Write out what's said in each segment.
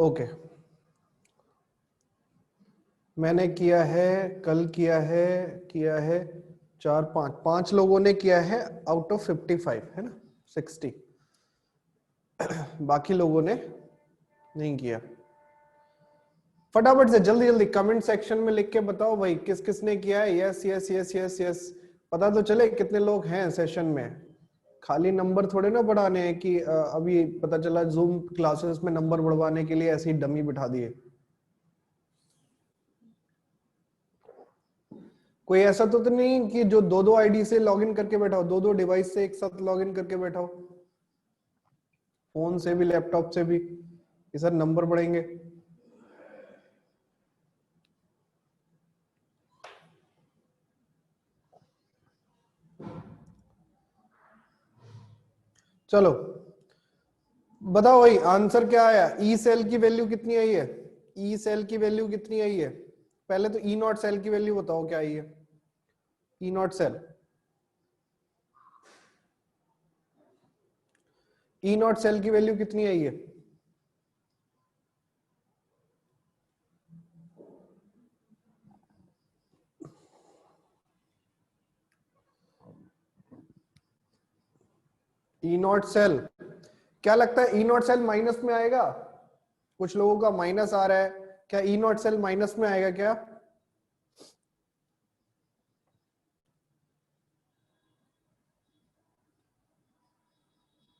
Okay, मैंने किया है, कल किया है 4 5 लोगों ने किया है आउट ऑफ 55, है ना, 60। बाकी लोगों ने नहीं किया। फटाफट से जल्दी जल्दी कमेंट सेक्शन में लिख के बताओ भाई किस किस ने किया है। Yes yes yes yes yes, पता तो चले कितने लोग हैं सेशन में। खाली नंबर थोड़े ना बढ़ाने हैं कि अभी पता चला जूम क्लासेस में नंबर बढ़वाने के लिए ऐसे ही डमी बिठा दिए। कोई ऐसा तो नहीं कि जो दो दो आईडी से लॉगिन करके बैठाओ, दो दो डिवाइस से एक साथ लॉगिन करके बैठाओ, फोन से भी लैपटॉप से भी, ये सर नंबर बढ़ेंगे। चलो बताओ भाई आंसर क्या आया। ई सेल की वैल्यू कितनी आई है? ई सेल की वैल्यू कितनी आई है? पहले तो ई नॉट सेल की वैल्यू बताओ क्या आई है। E naught cell, E naught cell की वैल्यू कितनी आई है? ई नॉट सेल क्या लगता है, ई नॉट सेल माइनस में आएगा? कुछ लोगों का माइनस आ रहा है, क्या ई नॉट सेल माइनस में आएगा क्या?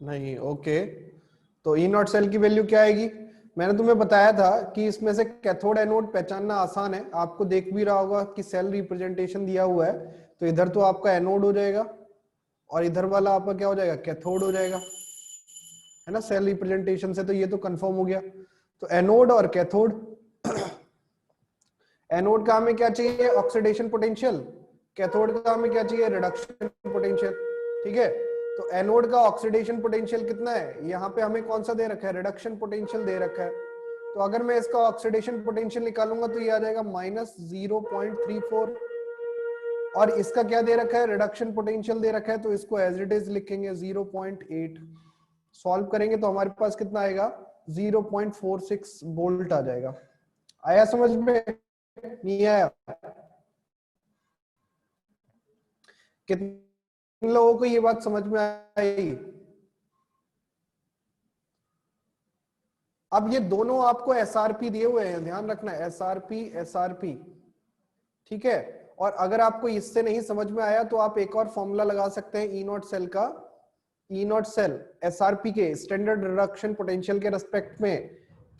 नहीं, ओके। तो ई नॉट सेल की वैल्यू क्या आएगी? मैंने तुम्हें बताया था कि इसमें से कैथोड एनोड पहचानना आसान है। आपको देख भी रहा होगा कि सेल रिप्रेजेंटेशन दिया हुआ है, तो इधर तो आपका एनोड हो जाएगा और इधर वाला आपका क्या हो जाएगा, कैथोड हो जाएगा, है ना। सेल रिप्रेजेंटेशन से तो ये तो कंफर्म हो गया। तो एनोड और कैथोड, एनोड का हमें क्या चाहिए, ऑक्सीडेशन पोटेंशियल। कैथोड का हमें क्या चाहिए, रिडक्शन पोटेंशियल। ठीक है, तो एनोड का ऑक्सीडेशन पोटेंशियल कितना है, यहाँ पे हमें कौन सा दे रखा है, रिडक्शन पोटेंशियल दे रखा है। तो अगर मैं इसका ऑक्सीडेशन पोटेंशियल निकालूंगा तो ये आ जाएगा -0.34, और इसका क्या दे रखा है, रिडक्शन पोटेंशियल दे रखा है, तो इसको एज इट इज लिखेंगे 0.8। सॉल्व करेंगे तो हमारे पास कितना आएगा, 0.46 वोल्ट आ जाएगा। आया समझ में, नहीं आया? कितने लोगों को ये बात समझ में आई? अब ये दोनों आपको एसआरपी दिए हुए हैं, ध्यान रखना, एसआरपी एसआरपी, ठीक है। और अगर आपको इससे नहीं समझ में आया तो आप एक और फॉर्मूला लगा सकते हैं ई नॉट सेल का। ई नॉट सेल एसआरपी के स्टैंडर्ड रिडक्शन पोटेंशियल के रेस्पेक्ट में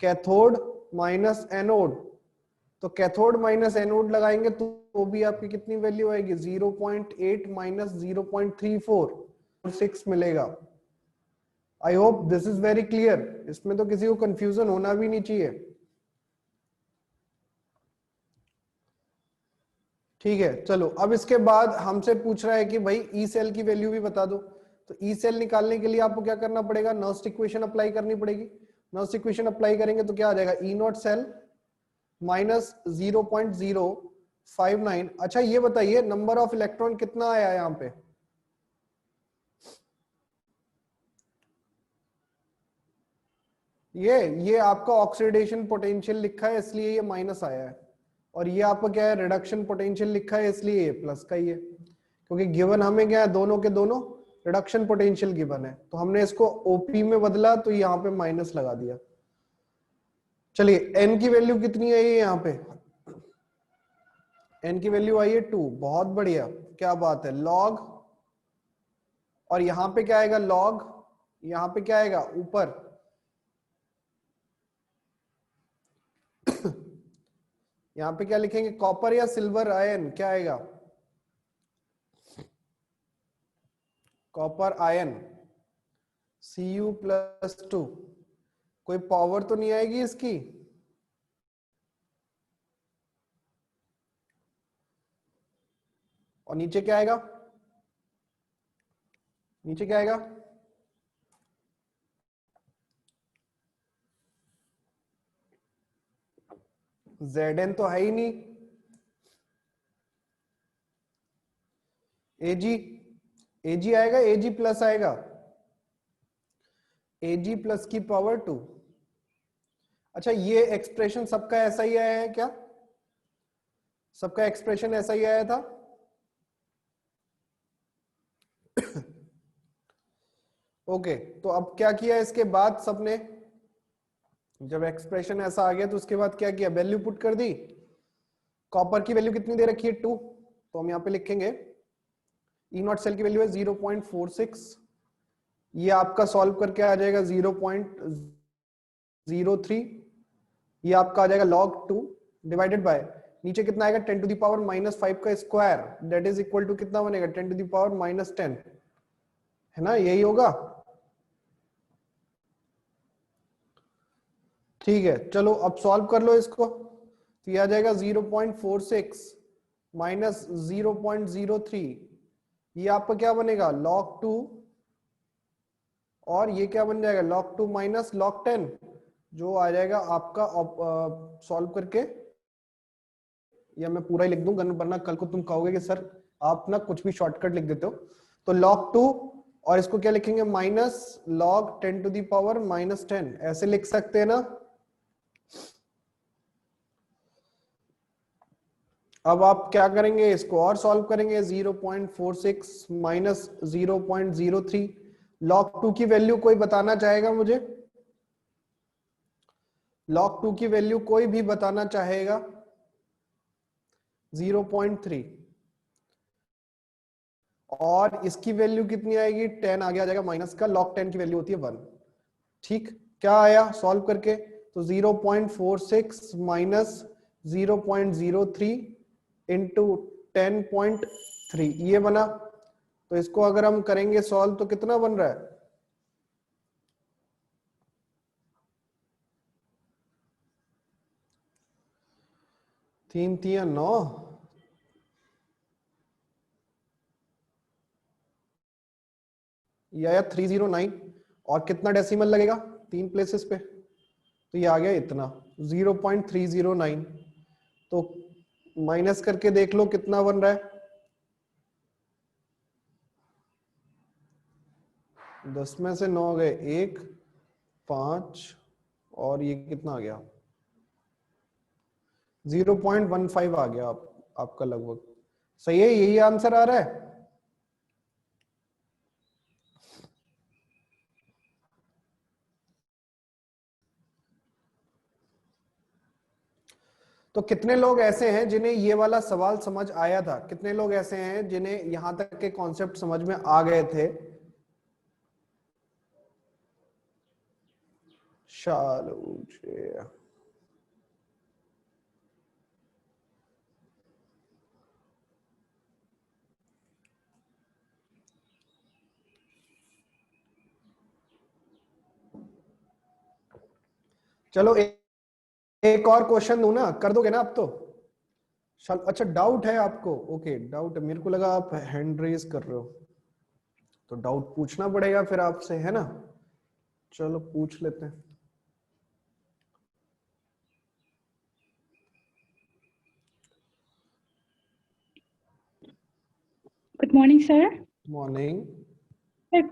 कैथोड माइनस एनोड, तो कैथोड माइनस एनोड लगाएंगे तो भी आपकी कितनी वैल्यू आएगी, 0.8 माइनस 0.34 मिलेगा। I hope this is very clear. इसमें तो किसी को कंफ्यूजन होना भी नहीं चाहिए। ठीक है, चलो अब इसके बाद हमसे पूछ रहा है कि भाई ई सेल की वैल्यू भी बता दो। तो ई सेल निकालने के लिए आपको क्या करना पड़ेगा, नर्स्ट इक्वेशन अप्लाई करनी पड़ेगी। नर्स्ट इक्वेशन अप्लाई करेंगे तो क्या आ जाएगा, ई नॉट सेल माइनस 0.059। अच्छा ये बताइए नंबर ऑफ इलेक्ट्रॉन कितना आया यहाँ पे, ये आपका ऑक्सीडेशन पोटेंशियल लिखा है इसलिए ये माइनस आया है, और ये आपका क्या है, रिडक्शन पोटेंशियल लिखा है इसलिए ये प्लस का ही है, क्योंकि गिवन हमें क्या है, दोनों के दोनों रिडक्शन पोटेंशियल गिवन है, तो हमने इसको ओपी में बदला तो यहाँ पे माइनस लगा दिया। चलिए एन की वैल्यू कितनी है यहाँ पे, एन की वैल्यू आई है 2, बहुत बढ़िया, क्या बात है, लॉग, और यहाँ पे क्या आएगा लॉग, यहाँ पे क्या आएगा ऊपर, यहाँ पे क्या लिखेंगे, कॉपर या सिल्वर आयन, क्या आएगा, कॉपर आयन Cu+2। कोई पावर तो नहीं आएगी इसकी, और नीचे क्या आएगा, नीचे क्या आएगा, Zn तो है ही नहीं, Ag, Ag आएगा, Ag प्लस आएगा, Ag प्लस की पावर 2, अच्छा, ये एक्सप्रेशन सबका ऐसा ही आया है क्या? सबका एक्सप्रेशन ऐसा ही आया था? ओके, तो अब क्या किया इसके बाद सबने, जब एक्सप्रेशन ऐसा आ गया तो उसके बाद क्या किया, वैल्यू पुट कर दी। कॉपर की वैल्यू कितनी दे रखी है 2, तो हम यहाँ पे लिखेंगे ई नॉट सेल की वैल्यू है 0.46, ये आपका सॉल्व करके आ जाएगा 0.03, ये आपका आ जाएगा log 2 डिवाइडेड बाय नीचे कितना आएगा 10 टू द पावर -5 का square, that is equal to कितना बनेगा 10 टू द पावर -10, है ना, यही होगा। ठीक है, चलो अब सॉल्व कर लो इसको, तो ये आ जाएगा 0.46 माइनस 0.03, ये आपका क्या बनेगा log 2, और ये क्या बन जाएगा log 2 माइनस log 10, जो आ जाएगा आपका सॉल्व करके, या मैं पूरा ही लिख दूं वरना कल को तुम कहोगे कि सर आप ना कुछ भी शॉर्टकट लिख देते हो। तो log 2 और इसको क्या लिखेंगे minus log 10 to the power -10, ऐसे लिख सकते हैं ना। अब आप क्या करेंगे, इसको और सॉल्व करेंगे, 0.46 माइनस 0.03, log 2 की वैल्यू कोई बताना चाहेगा मुझे, log 2 की वैल्यू कोई भी बताना चाहेगा? 0.3, और इसकी वैल्यू कितनी आएगी 10 आगे आ जाएगा माइनस का, log 10 की वैल्यू होती है 1। ठीक, क्या आया सॉल्व करके, तो 0.46 माइनस 0.03 इंटू 10.3 ये बना। तो इसको अगर हम करेंगे सॉल्व तो कितना बन रहा है, 3 3 9, या 309, और कितना डेसिमल लगेगा 3 प्लेसेस पे, तो ये आ गया इतना 0.309। तो माइनस करके देख लो कितना बन रहा है, 10 में से 9 गए 1 5, और ये कितना आ गया 0.15 आ गया आपका लगभग। सही है, यही आंसर आ रहा है। तो कितने लोग ऐसे हैं जिन्हें ये वाला सवाल समझ आया था, कितने लोग ऐसे हैं जिन्हें यहां तक के कॉन्सेप्ट समझ में आ गए थे? चलो, चलो एक और क्वेश्चन दूं ना, कर दोगे ना आप तो? अच्छा, डाउट है आपको, ओके डाउट है, मेरे को लगा आप हैंड रेज कर रहे हो, तो डाउट पूछना पड़ेगा फिर आपसे, है ना। चलो पूछ लेते हैं। Good morning sir. Morning.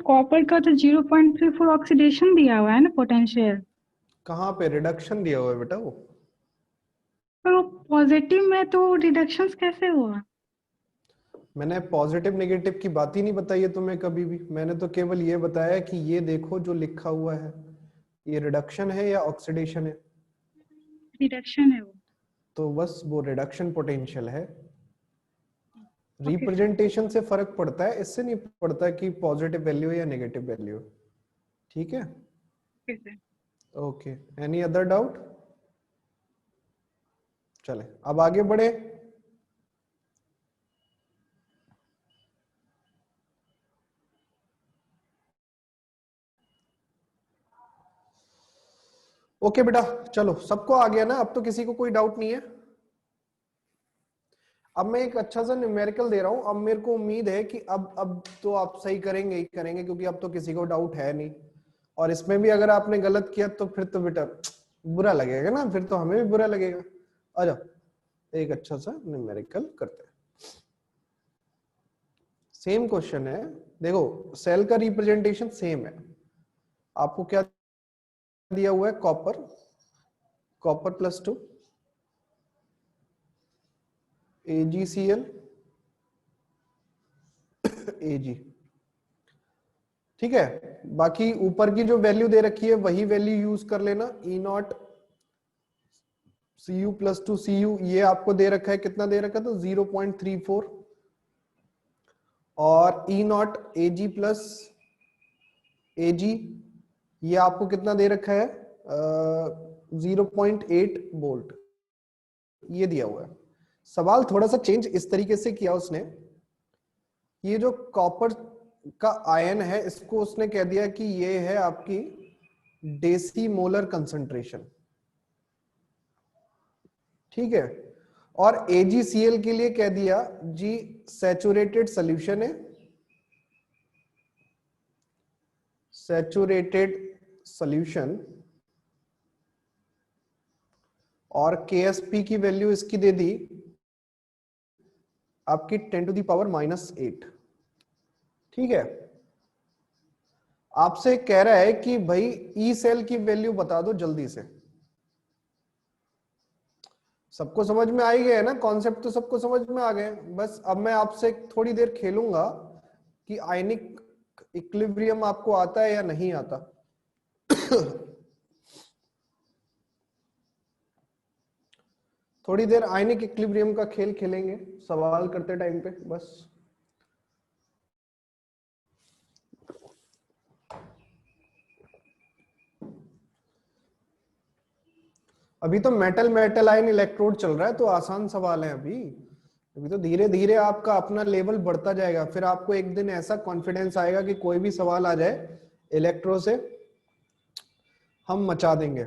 Copper का तो 0.34 ऑक्सीडेशन दिया हुआ है ना पोटेंशियल, कहाँ पे रिडक्शन दिया हुआ है बेटा वो? पर वो पॉजिटिव में तो रिडक्शंस कैसे हुआ? मैंने पॉजिटिव नेगेटिव की बात ही नहीं बताई है तुम्हें कभी भी, मैंने तो केवल ये बताया कि ये देखो जो लिखा हुआ है, ये रिडक्शन है या ऑक्सीडेशन है, रिडक्शन है वो। तो बस वो रिडक्शन पोटेंशियल है। Okay sir. रिप्रेजेंटेशन से फर्क पड़ता है, इससे नहीं पड़ता कि पॉजिटिव वैल्यू या नेगेटिव वैल्यू। ठीक है, okay sir. Okay, any other doubt? चले अब आगे बढ़े। ओके बेटा, चलो सबको आ गया ना, अब तो किसी को कोई डाउट नहीं है। अब मैं एक अच्छा सा न्यूमेरिकल दे रहा हूं, अब मेरे को उम्मीद है कि अब तो आप सही करेंगे ही करेंगे, क्योंकि अब तो किसी को डाउट है नहीं, और इसमें भी अगर आपने गलत किया तो फिर तो बेटा बुरा लगेगा ना, फिर तो हमें भी बुरा लगेगा। आ जाओ एक अच्छा सा न्यूमेरिकल करते हैं। सेम क्वेश्चन है, देखो सेल का रिप्रेजेंटेशन सेम है, आपको क्या दिया हुआ है कॉपर, कॉपर +2 AgCl Ag। ठीक है, बाकी ऊपर की जो वैल्यू दे रखी है वही वैल्यू यूज कर लेना। E0 Cu+2 Cu ये आपको दे रखा है, कितना दे रखा था 0.34, और E0 Ag प्लस Ag ये आपको कितना दे रखा है 0.8 वोल्ट, ये दिया हुआ है। सवाल थोड़ा सा चेंज इस तरीके से किया उसने, ये जो कॉपर का आयन है इसको उसने कह दिया कि ये है आपकी डेसीमोलर कंसंट्रेशन, ठीक है, और AgCl के लिए कह दिया जी सैचुरेटेड सोल्यूशन है, सैचुरेटेड सॉल्यूशन, और KSP की वैल्यू इसकी दे दी आपकी 10⁻⁻8। ठीक है, आपसे कह रहा है कि भाई ई सेल की वैल्यू बता दो जल्दी से। सबको समझ में आ ही गया है ना, कॉन्सेप्ट तो सबको समझ में आ गए। बस अब मैं आपसे थोड़ी देर खेलूंगा कि आयनिक इक्विलिब्रियम आपको आता है या नहीं आता। थोड़ी देर आयनिक इक्विलिब्रियम का खेल खेलेंगे सवाल करते टाइम पे बस। अभी तो मेटल मेटल आयन इलेक्ट्रोड चल रहा है तो आसान सवाल है अभी। अभी तो धीरे धीरे आपका अपना लेवल बढ़ता जाएगा, फिर आपको एक दिन ऐसा कॉन्फिडेंस आएगा कि कोई भी सवाल आ जाए इलेक्ट्रो से हम मचा देंगे।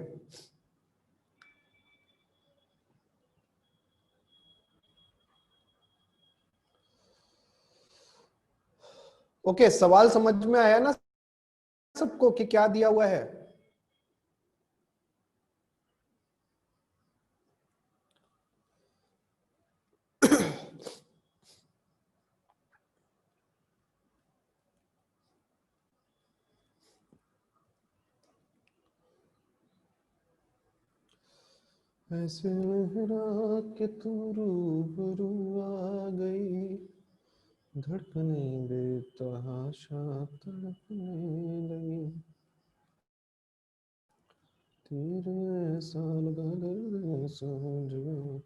ओके, सवाल समझ में आया ना सबको कि क्या दिया हुआ है? ऐसे लहरा के तू रूबरू आ गई, धड़कने बेतहाशा तड़पने लगी, तेरे साल गले समझ गई,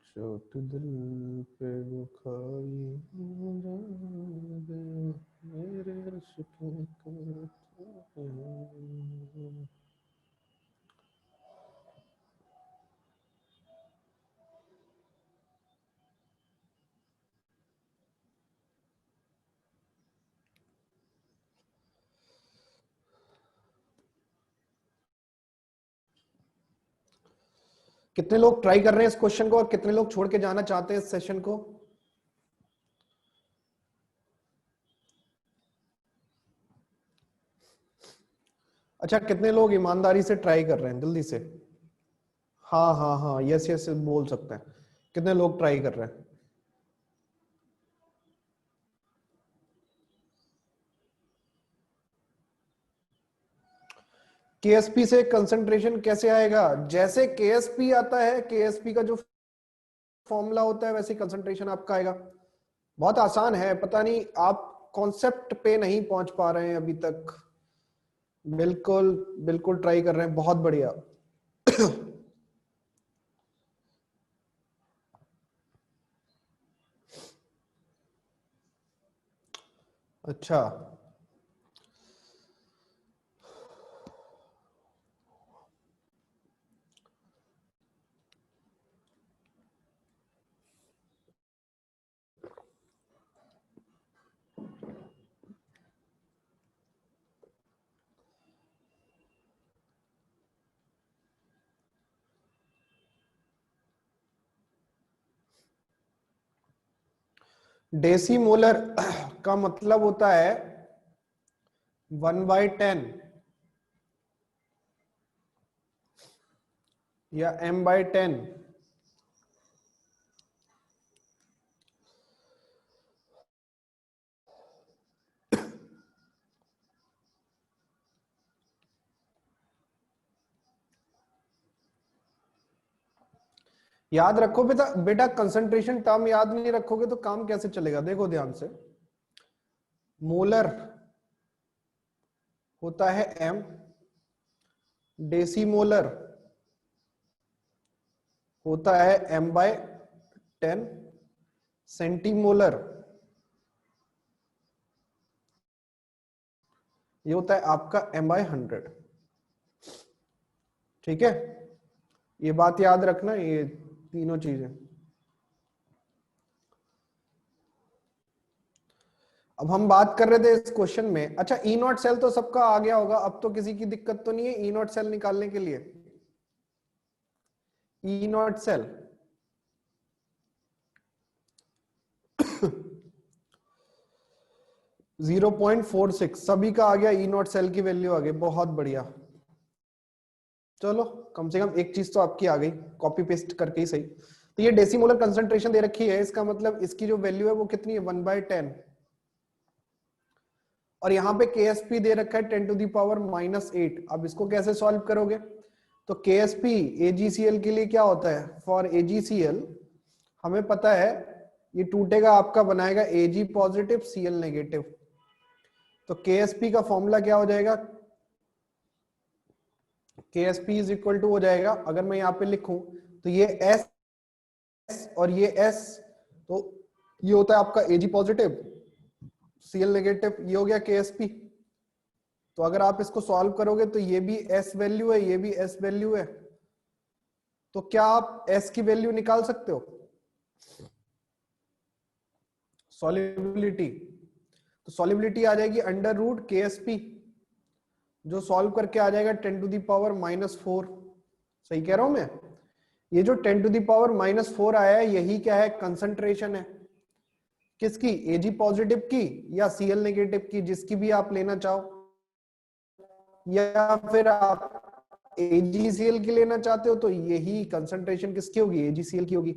चोट दिल पे वो खाई जा गई, मेरे इश्क का। कितने लोग ट्राई कर रहे हैं इस क्वेश्चन को और कितने लोग छोड़ के जाना चाहते हैं इस सेशन को? अच्छा, कितने लोग ईमानदारी से ट्राई कर रहे हैं जल्दी से? हाँ हाँ हाँ, यस यस बोल सकते हैं। कितने लोग ट्राई कर रहे हैं? केएसपी से कंसंट्रेशन कैसे आएगा? जैसे केएसपी आता है, केएसपी का जो फॉर्मूला होता है वैसे कंसंट्रेशन आपका आएगा। बहुत आसान है, पता नहीं आप कॉन्सेप्ट पे नहीं पहुंच पा रहे हैं अभी तक। बिल्कुल बिल्कुल ट्राई कर रहे हैं, बहुत बढ़िया। अच्छा, डेसीमोलर का मतलब होता है 1/10 या m/10। याद रखो बेटा, बेटा कंसंट्रेशन टर्म याद नहीं रखोगे तो काम कैसे चलेगा। देखो ध्यान से, मोलर होता है m, डेसीमोलर होता है m/10, सेंटीमोलर ये होता है आपका m/100। ठीक है, ये बात याद रखना, ये तीनों चीजें। अब हम बात कर रहे थे इस क्वेश्चन में, अच्छा ई नॉट सेल तो सबका आ गया होगा, अब तो किसी की दिक्कत तो नहीं है ई नॉट सेल निकालने के लिए। ई नॉट सेल 0.46 सभी का आ गया, ई नॉट सेल की वैल्यू आ गई, बहुत बढ़िया। चलो कम से कम एक चीज तो आपकी आ गई, कॉपी पेस्ट करके ही सही। तो ये डेसीमोलर कंसंट्रेशन दे रखी है, इसका मतलब इसकी जो वैल्यू है वो कितनी है 1/10, और यहाँ पे KSP दे रखा है 10⁻⁻8। अब इसको कैसे सॉल्व करोगे, तो KSP AgCl के लिए क्या होता है, फॉर AgCl हमें पता है ये टूटेगा आपका, बनाएगा Ag पॉजिटिव Cl नेगेटिव। तो KSP का फॉर्मूला क्या हो जाएगा, KSP इज इक्वल टू हो जाएगा, अगर मैं यहाँ पे लिखूं तो ये S और ये S, तो ये होता है आपका Ag पॉजिटिव Cl नेगेटिव, ये हो गया KSP। तो अगर आप इसको सॉल्व करोगे तो ये भी S वैल्यू है, ये भी S वैल्यू है, तो क्या आप S की वैल्यू निकाल सकते हो, सॉल्युबिलिटी। तो सॉल्युबिलिटी आ जाएगी √KSP, जो सॉल्व करके आ जाएगा 10⁻⁻4। सही कह रहा हूं मैं, ये जो 10⁻⁻4 आया है यही क्या है, कंसंट्रेशन है, किसकी, Ag पॉजिटिव की या Cl नेगेटिव की, जिसकी भी आप लेना चाहो, या फिर आप AgCl की लेना चाहते हो तो यही कंसंट्रेशन किसकी होगी, AgCl की होगी।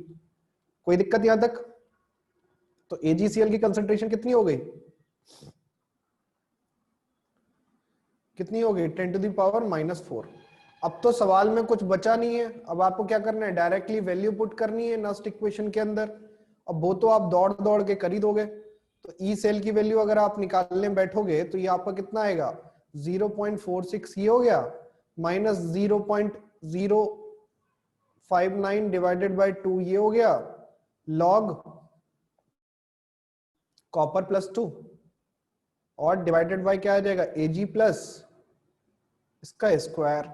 कोई दिक्कत यहां तक, तो AgCl की कंसंट्रेशन कितनी हो गई, कितनी हो गई 10⁻⁻4। अब तो सवाल में कुछ बचा नहीं है, अब आपको क्या करना है, डायरेक्टली वैल्यू पुट करनी है नस्ट इक्वेशन के अंदर। अब वो तो आप दौड़ दौड़ के कर ही दोगे, तो ई सेल की वैल्यू अगर आप निकालने बैठोगे तो ये आपका कितना आएगा 0.46, ये हो गया, माइनस 0.059 डिवाइडेड बाई 2, ये हो गया, लॉग कॉपर +2 और डिवाइडेड बाई क्या आ जाएगा Ag प्लस इसका स्क्वायर।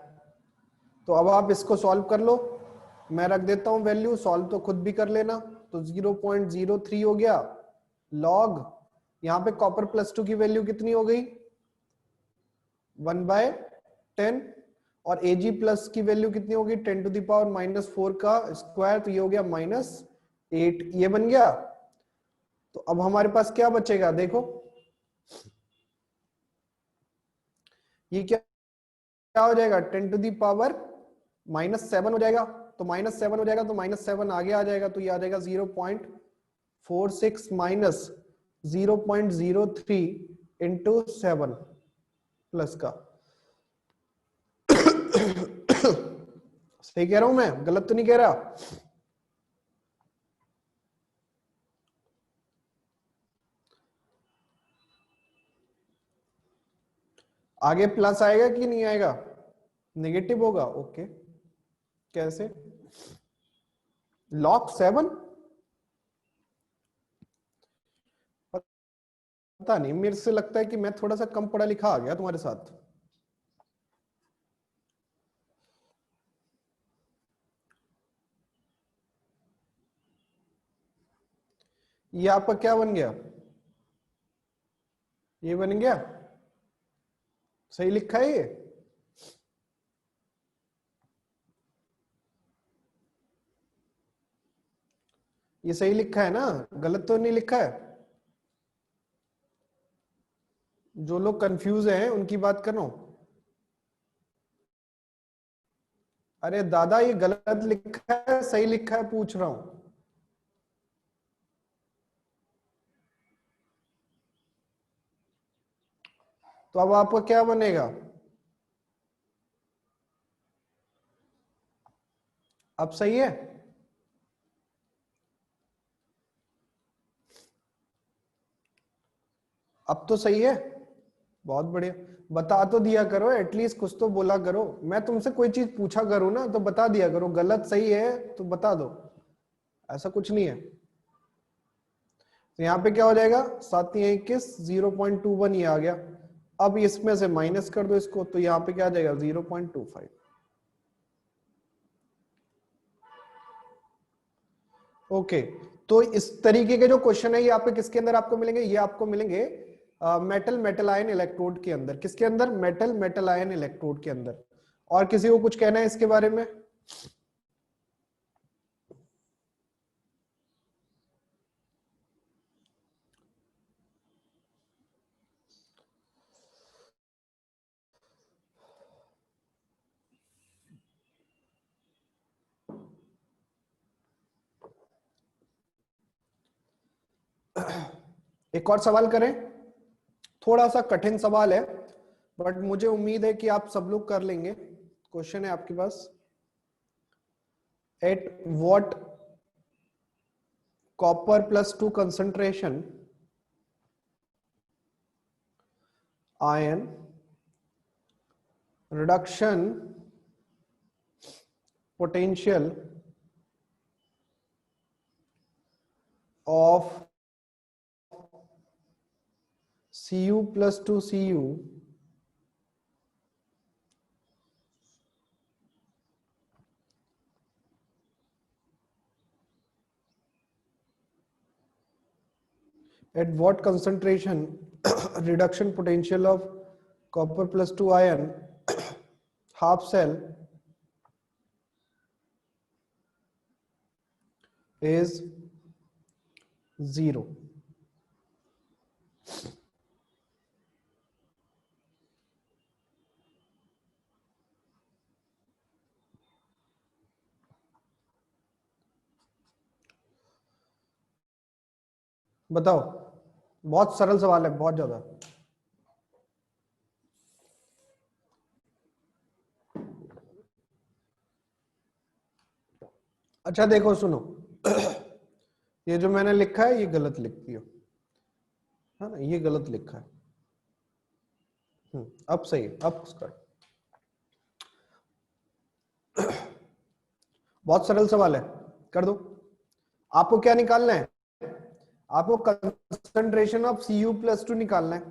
तो अब आप इसको सॉल्व कर लो, मैं रख देता हूं वैल्यू, सॉल्व तो खुद भी कर लेना। तो 0.03 हो गया, लॉग यहां पे कॉपर +2 की वैल्यू कितनी हो गई 1/10, और Ag प्लस की वैल्यू कितनी होगी 10⁻⁻4 का स्क्वायर, तो ये हो गया -8, ये बन गया। तो अब हमारे पास क्या बचेगा, देखो ये क्या हो जाएगा 10⁻⁻7 हो जाएगा, तो -7 हो जाएगा, तो -7 आगे आ जाएगा, तो ये आ जाएगा 0.46 माइनस 0.03 इंटू 7 प्लस का। सही कह रहा हूं मैं, गलत तो नहीं कह रहा। आगे प्लस आएगा कि नहीं आएगा, नेगेटिव होगा, ओके। कैसे, लॉग 7, पता नहीं, मेरे से लगता है कि मैं थोड़ा सा कम पढ़ा लिखा आ गया तुम्हारे साथ। ये आपका क्या बन गया, ये बन गया, सही लिखा है ये सही लिखा है ना, गलत तो नहीं लिखा है। जो लोग कंफ्यूज हैं उनकी बात कर रहा हूं। अरे दादा ये गलत लिखा है सही लिखा है पूछ रहा हूं। तो अब आपका क्या बनेगा, अब सही है, अब तो सही है, बहुत बढ़िया। बता तो दिया करो, एटलीस्ट कुछ तो बोला करो। मैं तुमसे कोई चीज पूछा करूँ ना तो बता दिया करो, गलत सही है तो बता दो, ऐसा कुछ नहीं है। तो यहाँ पे क्या हो जाएगा, 7×21 0.21 ये आ गया। अब इसमें से माइनस कर दो इसको, तो यहाँ पे क्या आ जाएगा 0.25। ओके, तो इस तरीके के जो क्वेश्चन है ये आपके किसके अंदर आपको मिलेंगे, ये आपको मिलेंगे मेटल मेटल आयन इलेक्ट्रोड के अंदर। किसके अंदर, मेटल मेटल आयन इलेक्ट्रोड के अंदर। और किसी को कुछ कहना है इसके बारे में? एक और सवाल करें, थोड़ा सा कठिन सवाल है बट मुझे उम्मीद है कि आप सब लोग कर लेंगे। क्वेश्चन है आपके पास, at what copper+2 concentration ion reduction potential of Cu+2Cu at what concentration reduction potential of copper+2 ion half cell is 0। बताओ, बहुत सरल सवाल है, बहुत ज्यादा। अच्छा देखो सुनो, ये जो मैंने लिखा है ये गलत लिख दिया है ना, ये गलत लिखा है। अब सही है, अब कर। बहुत सरल सवाल है, कर दो। आपको क्या निकालना है, आपको कंसंट्रेशन ऑफ Cu+2 निकालना है।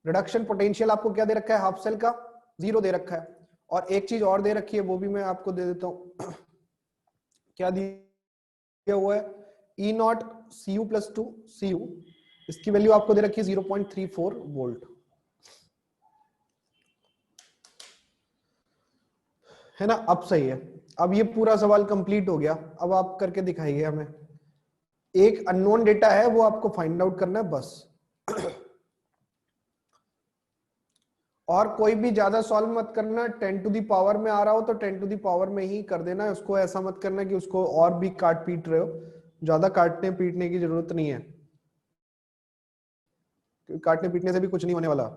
रिडक्शन पोटेंशियल आपको क्या दे रखा है, हाफ सेल का 0 दे रखा है। और एक चीज और दे रखी है, वो भी मैं आपको दे देता हूं। क्या दिया हुआ है, E0 Cu+2 Cu, इसकी वैल्यू आपको दे रखी है 0.34 वोल्ट, है ना। अब सही है, अब ये पूरा सवाल कंप्लीट हो गया। अब आप करके दिखाइए हमें। एक अननोन डेटा है, वो आपको फाइंड आउट करना है बस। और कोई भी ज्यादा सॉल्व मत करना, 10 टू दी पावर में आ रहा हो तो 10 टू दी पावर में ही कर देना है उसको। ऐसा मत करना कि उसको और भी काट पीट रहे हो, ज्यादा काटने पीटने की जरूरत नहीं है, क्योंकि काटने पीटने से भी कुछ नहीं होने वाला।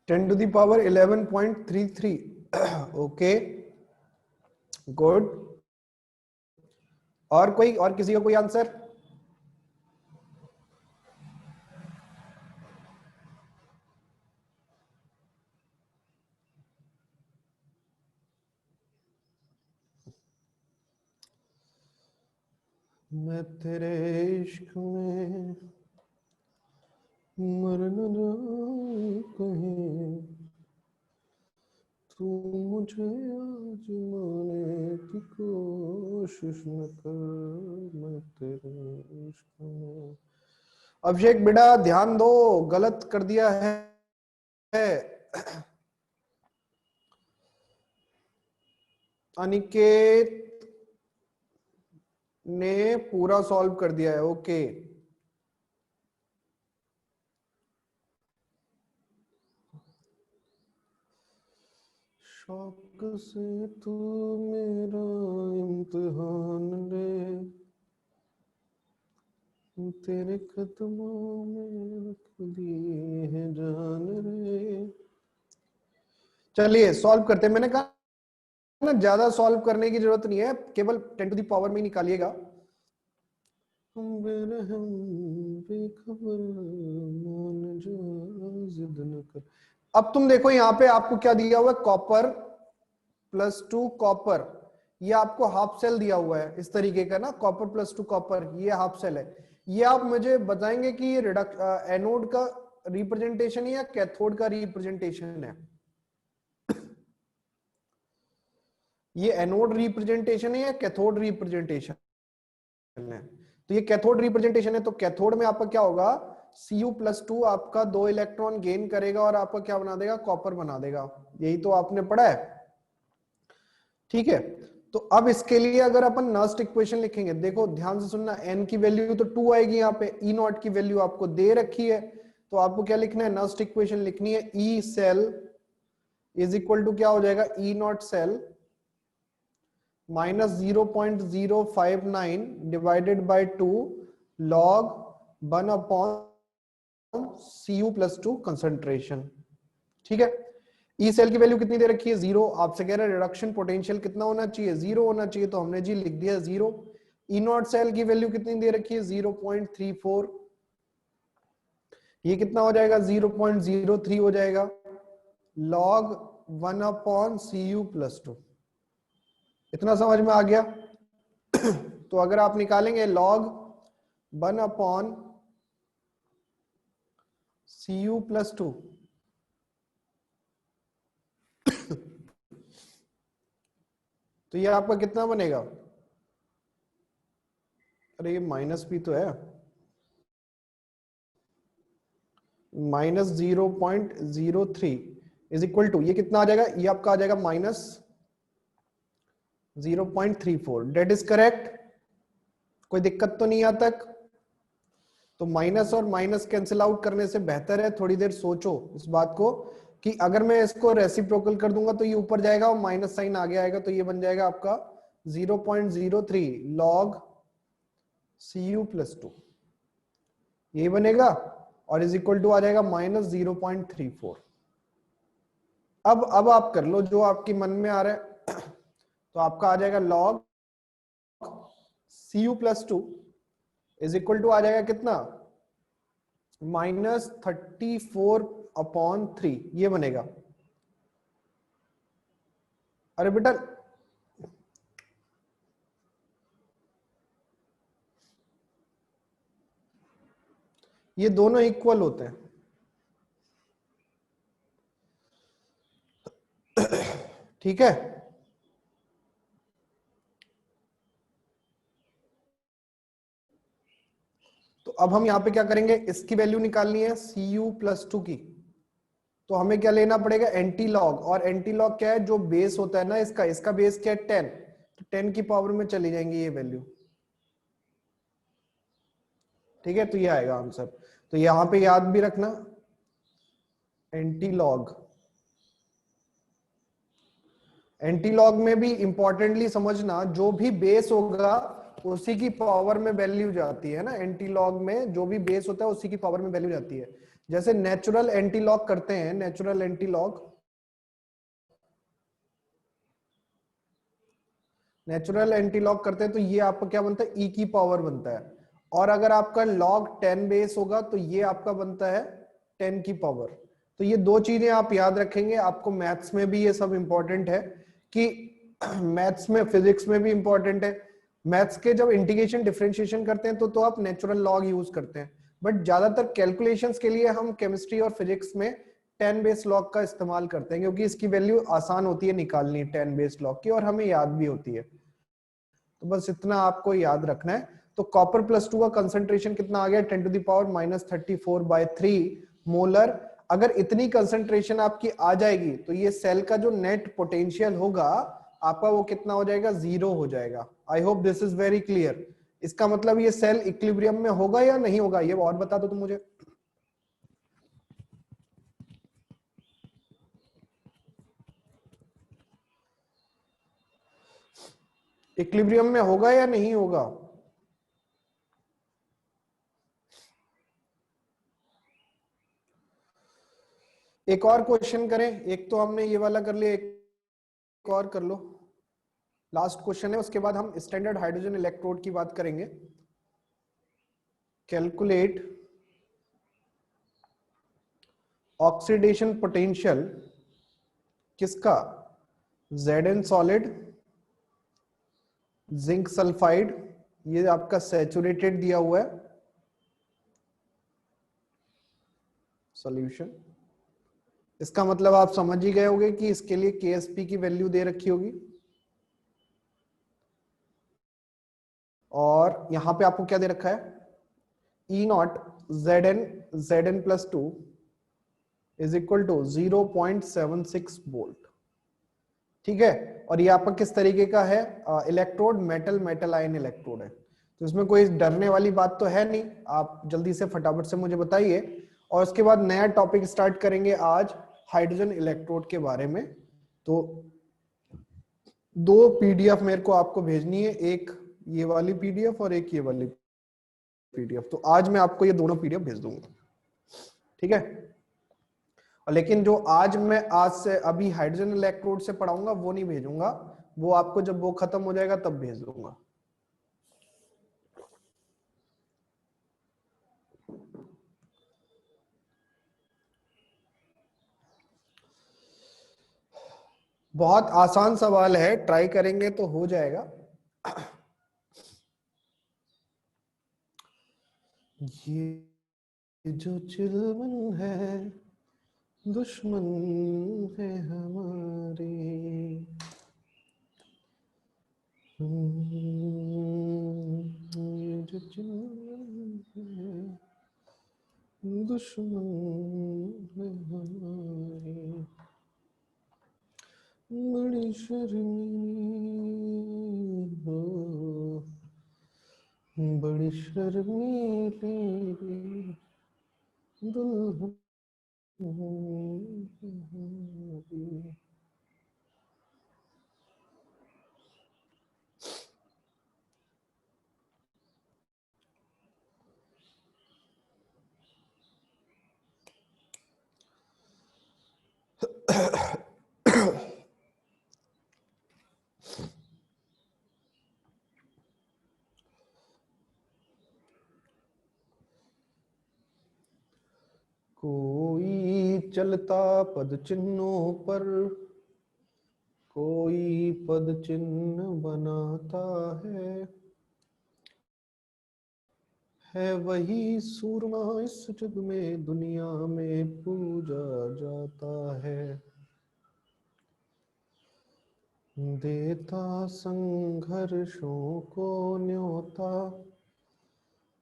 Ten to the power 11.33। Okay good. और कोई, और किसी का कोई आंसर? मैं तेरे इश्क में मर न जाऊं कहीं, तू मुझे आजमाने की कोशिश न कर, मैं तेरे इश्क में। अभिषेक बेटा ध्यान दो, गलत कर दिया है। अनिकेत ने पूरा सॉल्व कर दिया है, ओके। शौक से तू मेरा इम्तिहान ले, तेरे कदमों में रख दिए हैं जान रे। चलिए सॉल्व करते हैं। मैंने कहा ना ज्यादा सॉल्व करने की जरूरत नहीं है, केवल 10 टू द पावर में ही निकालिएगा। बेरहम बेखबर मान जा जिद न कर। अब तुम देखो यहाँ पे आपको क्या दिया हुआ है, कॉपर +2 कॉपर, ये आपको हाफ सेल दिया हुआ है इस तरीके का ना, कॉपर +2 कॉपर, ये हाफ सेल है। ये आप मुझे बताएंगे कि ये एनोड का रिप्रेजेंटेशन है या कैथोड का रिप्रेजेंटेशन है? ये एनोड रिप्रेजेंटेशन है या कैथोड रिप्रेजेंटेशन है? तो ये कैथोड रिप्रेजेंटेशन है, तो कैथोड में आपका क्या होगा, Cu+2 आपका 2 इलेक्ट्रॉन गेन करेगा और आपका क्या बना देगा, कॉपर बना देगा। यही तो आपने पढ़ा है, ठीक है। तो अब इसके लिए अगर अपन नर्स्ट इक्वेशन लिखेंगे, देखो ध्यान से सुनना, n की वैल्यू तो 2 आएगी, यहाँ पे E0 की वैल्यू आपको दे रखी है, तो आपको क्या लिखना है, नर्स्ट इक्वेशन लिखनी है, E cell is equal to क्या हो जाएगा, E0 cell minus 0.059 divided by 2 log 1/Cu + 2 concentration, ठीक है। ई सेल की वैल्यू कितनी दे रखी है, 0। आपसे कह रहे हैं रिडक्शन पोटेंशियल कितना होना चाहिए, 0 होना चाहिए, तो हमने जी लिख दिया 0। E0 सेल की वैल्यू कितनी दे रखी है, 0.34, ये कितना हो जाएगा, 0.03 हो जाएगा, log 1/Cu + 2। इतना समझ में आ गया? तो अगर आप निकालेंगे log 1/Cu + 2, तो ये आपका कितना बनेगा, अरे ये माइनस भी तो है, -0.03 इज इक्वल टू, ये कितना आ जाएगा, ये आपका आ जाएगा -0.34। डेट इज करेक्ट, कोई दिक्कत तो नहीं आता तक? तो माइनस और माइनस कैंसिल आउट करने से बेहतर है थोड़ी देर सोचो इस बात को, कि अगर मैं इसको रेसिप्रोकल कर दूंगा तो ये ऊपर जाएगा और माइनस साइन आगे आएगा, तो ये बन जाएगा आपका 0.03 log Cu + 2, यही बनेगा, और इज इक्वल टू आ जाएगा -0.34। अब आप कर लो जो आपकी मन में आ रहा है। तो आपका आ जाएगा log Cu + 2 is equal to आ जाएगा कितना, -34/3, ये बनेगा। अरे बेटा ये दोनों इक्वल होते हैं, ठीक है। तो अब हम यहां पे क्या करेंगे, इसकी वैल्यू निकालनी है Cu + 2 की, तो हमें क्या लेना पड़ेगा, एंटी लॉग। और एंटी लॉग क्या है, जो बेस होता है ना इसका, इसका बेस क्या है 10, तो 10 की पावर में चली जाएंगी ये वैल्यू, ठीक है। तो ये आएगा आंसर। तो यहां पे याद भी रखना एंटी लॉग, एंटी लॉग में भी इंपॉर्टेंटली समझना, जो भी बेस होगा उसी की पावर में वैल्यू जाती है ना, एंटी लॉग में जो भी बेस होता है उसी की पावर में वैल्यू जाती है। जैसे नेचुरल एंटी लॉग करते हैं, natural anti log, natural anti log करते हैं तो ये आपका क्या बनता है, ई की पावर बनता है। और अगर आपका लॉग 10 बेस होगा तो ये आपका बनता है 10 की पावर। तो ये दो चीजें आप याद रखेंगे, आपको मैथ्स में भी ये सब इंपॉर्टेंट है, कि मैथ्स में, फिजिक्स में भी इंपॉर्टेंट है। मैथ्स के जब इंटीग्रेशन डिफरेंशिएशन करते हैं तो आप नेचुरल लॉग यूज करते हैं, बट ज्यादातर कैलकुलेशंस के लिए हम केमिस्ट्री और फिजिक्स में 10 बेस लॉग का इस्तेमाल करते हैं, क्योंकि इसकी वैल्यू आसान होती है निकालनी 10 बेस लॉग की, और हमें याद भी होती है। तो बस इतना आपको याद रखना है। तो कॉपर +2 का कंसंट्रेशन कितना आ गया, 10⁻³ मोलर। अगर इतनी कंसंट्रेशन आपकी आ जाएगी तो ये सेल का जो नेट पोटेंशियल होगा आपका, वो कितना हो जाएगा, 0 हो जाएगा। I hope this is very clear. इसका मतलब ये सेल इक्विलिब्रियम में होगा या नहीं होगा, ये और बता दो तुम मुझे। इक्विलिब्रियम में होगा या नहीं होगा? एक और क्वेश्चन करें, एक तो हमने ये वाला कर लिया, एक और कर लो, लास्ट क्वेश्चन है, उसके बाद हम स्टैंडर्ड हाइड्रोजन इलेक्ट्रोड की बात करेंगे। कैलकुलेट ऑक्सीडेशन पोटेंशियल किसका? Zn सॉलिड, जिंक सल्फाइड, ये आपका सैचुरेटेड दिया हुआ है सॉल्यूशन। इसका मतलब आप समझ ही गए होंगे कि इसके लिए KSP की वैल्यू दे रखी होगी, और यहां पे आपको क्या दे रखा है? E naught Zn plus 2 is equal to 0.76 volt. ठीक है, और ये आपका किस तरीके का है? इलेक्ट्रोड मेटल आयन इलेक्ट्रोड है, तो इसमें कोई डरने वाली बात तो है नहीं। आप जल्दी से फटाफट से मुझे बताइए, और उसके बाद नया टॉपिक स्टार्ट करेंगे आज हाइड्रोजन इलेक्ट्रोड के बारे में। तो 2 PDF मेरे को आपको भेजनी है, एक ये वाली PDF और एक ये वाली PDF। तो आज मैं आपको ये दोनों PDF भेज दूंगा, ठीक है? और लेकिन जो आज से अभी हाइड्रोजन इलेक्ट्रोड से पढ़ाऊंगा वो नहीं भेजूंगा, वो आपको जब वो खत्म हो जाएगा तब भेज दूंगा। बहुत आसान सवाल है, ट्राई करेंगे तो हो जाएगा। ये जो चिलमन है दुश्मन है हमारे, ये जो चिलमन है दुश्मन है हमारे, बड़ी शर्मीली हो, बड़ी शर्मीली दुल्हन हमारी। कोई चलता पद चिन्हों पर, कोई पद चिन्ह बनाता है वही सूरमा इस जग में दुनिया में पूजा जाता है। देता संघर्षों को न्योता,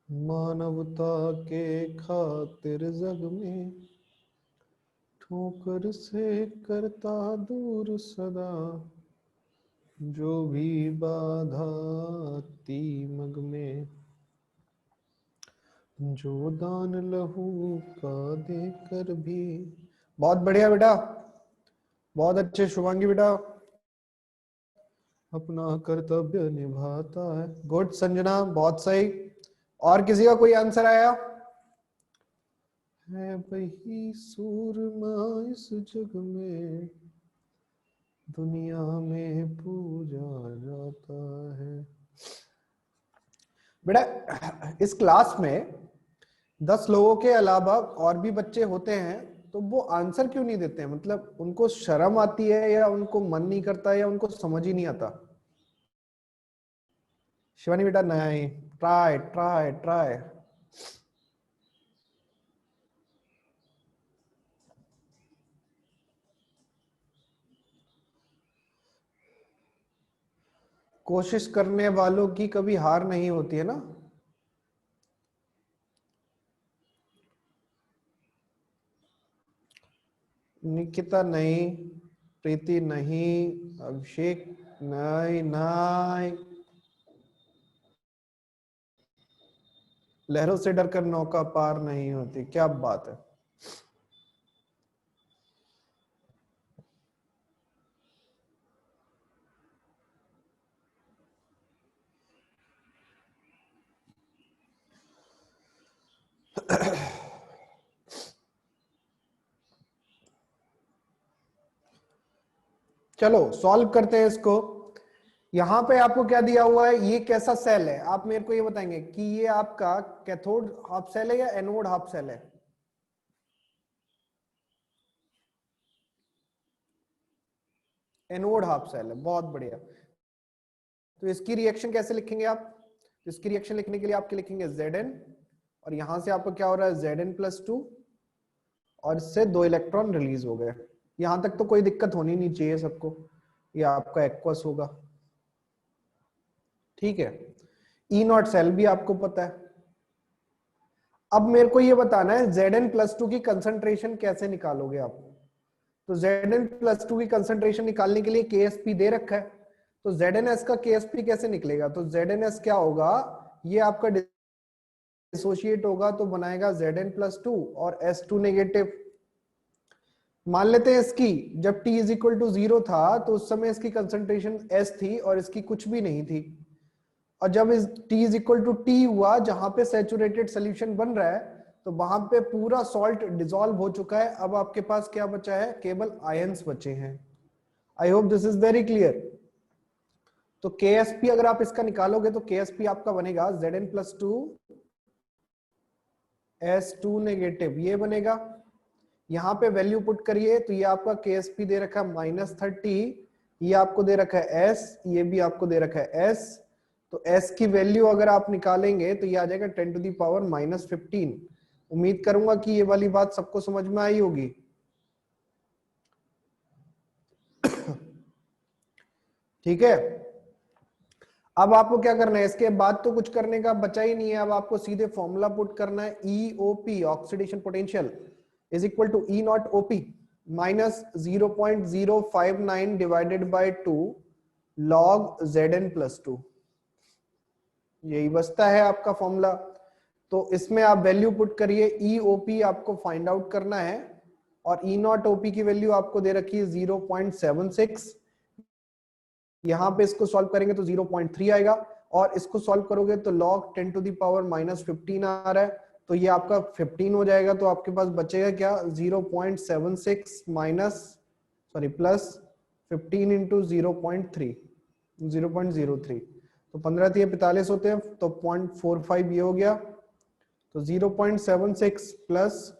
मानवता के खातिर जग में ठोकर से करता दूर सदा, जो भी बाधा आती मग में, जो दान लहू का देकर भी। बहुत बढ़िया बेटा, बहुत अच्छे शुभांगी बेटा, अपना कर्तव्य निभाता है। गुड संजना, बहुत सही। और किसी का कोई आंसर आया? है वही सूरमा इस जग में दुनिया में पूजा जाता है। बेटा इस क्लास में 10 लोगों के अलावा और भी बच्चे होते हैं, तो वो आंसर क्यों नहीं देते हैं? मतलब उनको शर्म आती है, या उनको मन नहीं करता, या उनको समझ ही नहीं आता? शिवानी बेटा नहीं, ट्राई ट्राई ट्राई। कोशिश करने वालों की कभी हार नहीं होती है ना। निकिता नहीं, प्रीति नहीं, अभिषेक नहीं, नहीं। लहरों से डरकर नौका पार नहीं होती, क्या बात है। चलो सॉल्व करते हैं इसको। यहां पे आपको क्या दिया हुआ है, ये कैसा सेल है, आप मेरे को ये बताएंगे कि ये आपका कैथोड हाफ सेल है या एनोड हाफ सेल है? एनोड हाफ सेल है, बहुत बढ़िया। तो इसकी रिएक्शन कैसे लिखेंगे आप? तो इसकी रिएक्शन लिखने के लिए आपके लिखेंगे Zn, और यहां से आपको क्या हो रहा है Zn+2, और इससे 2 इलेक्ट्रॉन रिलीज हो गए। यहां तक तो कोई दिक्कत होनी नहीं चाहिए सबको, ये आपका एक्वस होगा, ठीक है। ई नॉट सेल भी आपको पता है। अब मेरे को ये बताना है Zn+2 की कंसंट्रेशन कैसे निकालोगे आप। तो Zn+2 की कंसंट्रेशन निकालने के लिए KSP दे रखा है, तो ZnS का KSP कैसे निकलेगा? तो ZnS क्या होगा, ये आपका डिसोशिएट होगा तो बनाएगा Zn+2 और S2 नेगेटिव। मान लेते हैं इसकी जब t इज इक्वल टू 0 था तो उस समय इसकी कंसंट्रेशन S थी और इसकी कुछ भी नहीं थी, और जब इस t is equal to T हुआ जहां पे सैचुरेटेड सोल्यूशन बन रहा है तो वहां पे पूरा सॉल्ट डिसॉल्व हो चुका है। अब आपके पास क्या बचा है, केवल आयंस बचे हैं। I hope this is very clear. तो KSP अगर आप इसका निकालोगे तो KSP आपका बनेगा Zn+2 S2 नेगेटिव, ये बनेगा। यहां पे वैल्यू पुट करिए तो ये आपका KSP दे रखा है -30, ये आपको दे रखा है S, ये भी आपको दे रखा है S। तो S की वैल्यू अगर आप निकालेंगे तो ये आ जाएगा 10⁻⁻15। उम्मीद करूंगा कि ये वाली बात सबको समझ में आई होगी। ठीक है, अब आपको क्या करना है, इसके बाद तो कुछ करने का बचा ही नहीं है। अब आपको सीधे फॉर्मूला पुट करना है, EOP oxidation potential is equal to E naught OP minus 0.059 divided by 2 log Zn+2, यही बचता है आपका फॉर्मूला। तो इसमें आप वैल्यू पुट करिए, EOP आपको फाइंड आउट करना है और E नॉट OP की वैल्यू आपको दे रखी है 0.76। यहां पे इसको सॉल्व करेंगे तो 0.3 आएगा, और इसको सॉल्व करोगे तो log 10⁻⁻15 आ रहा है, तो ये आपका 15 हो जाएगा। तो आपके पास बचेगा क्या, 0.76 माइनस सॉरी प्लस 15 इंटू 0.3, 0.03। तो 15 3 45 होते हैं, तो 0.45 ये हो गया। तो 0.76 plus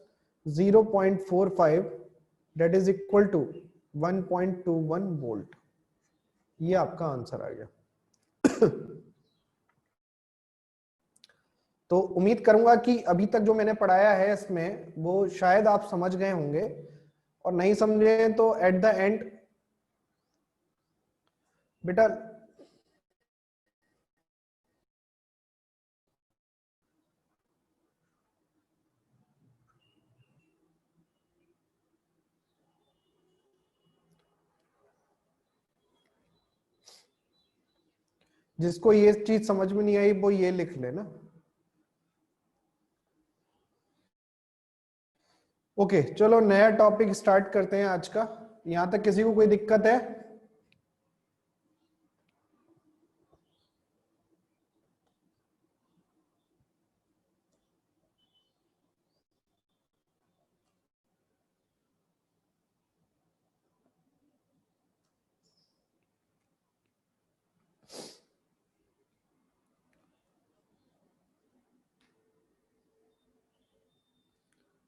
0.45 that is equal to 1.21 volt, ये आपका आंसर आ गया। तो उम्मीद करूंगा कि अभी तक जो मैंने पढ़ाया है इसमें वो शायद आप समझ गए होंगे, और नहीं समझे तो एट द एंड बेटा जिसको ये चीज समझ में नहीं आई वो ये लिख लेना। ओके चलो नया टॉपिक स्टार्ट करते हैं आज का। यहां तक किसी को कोई दिक्कत है?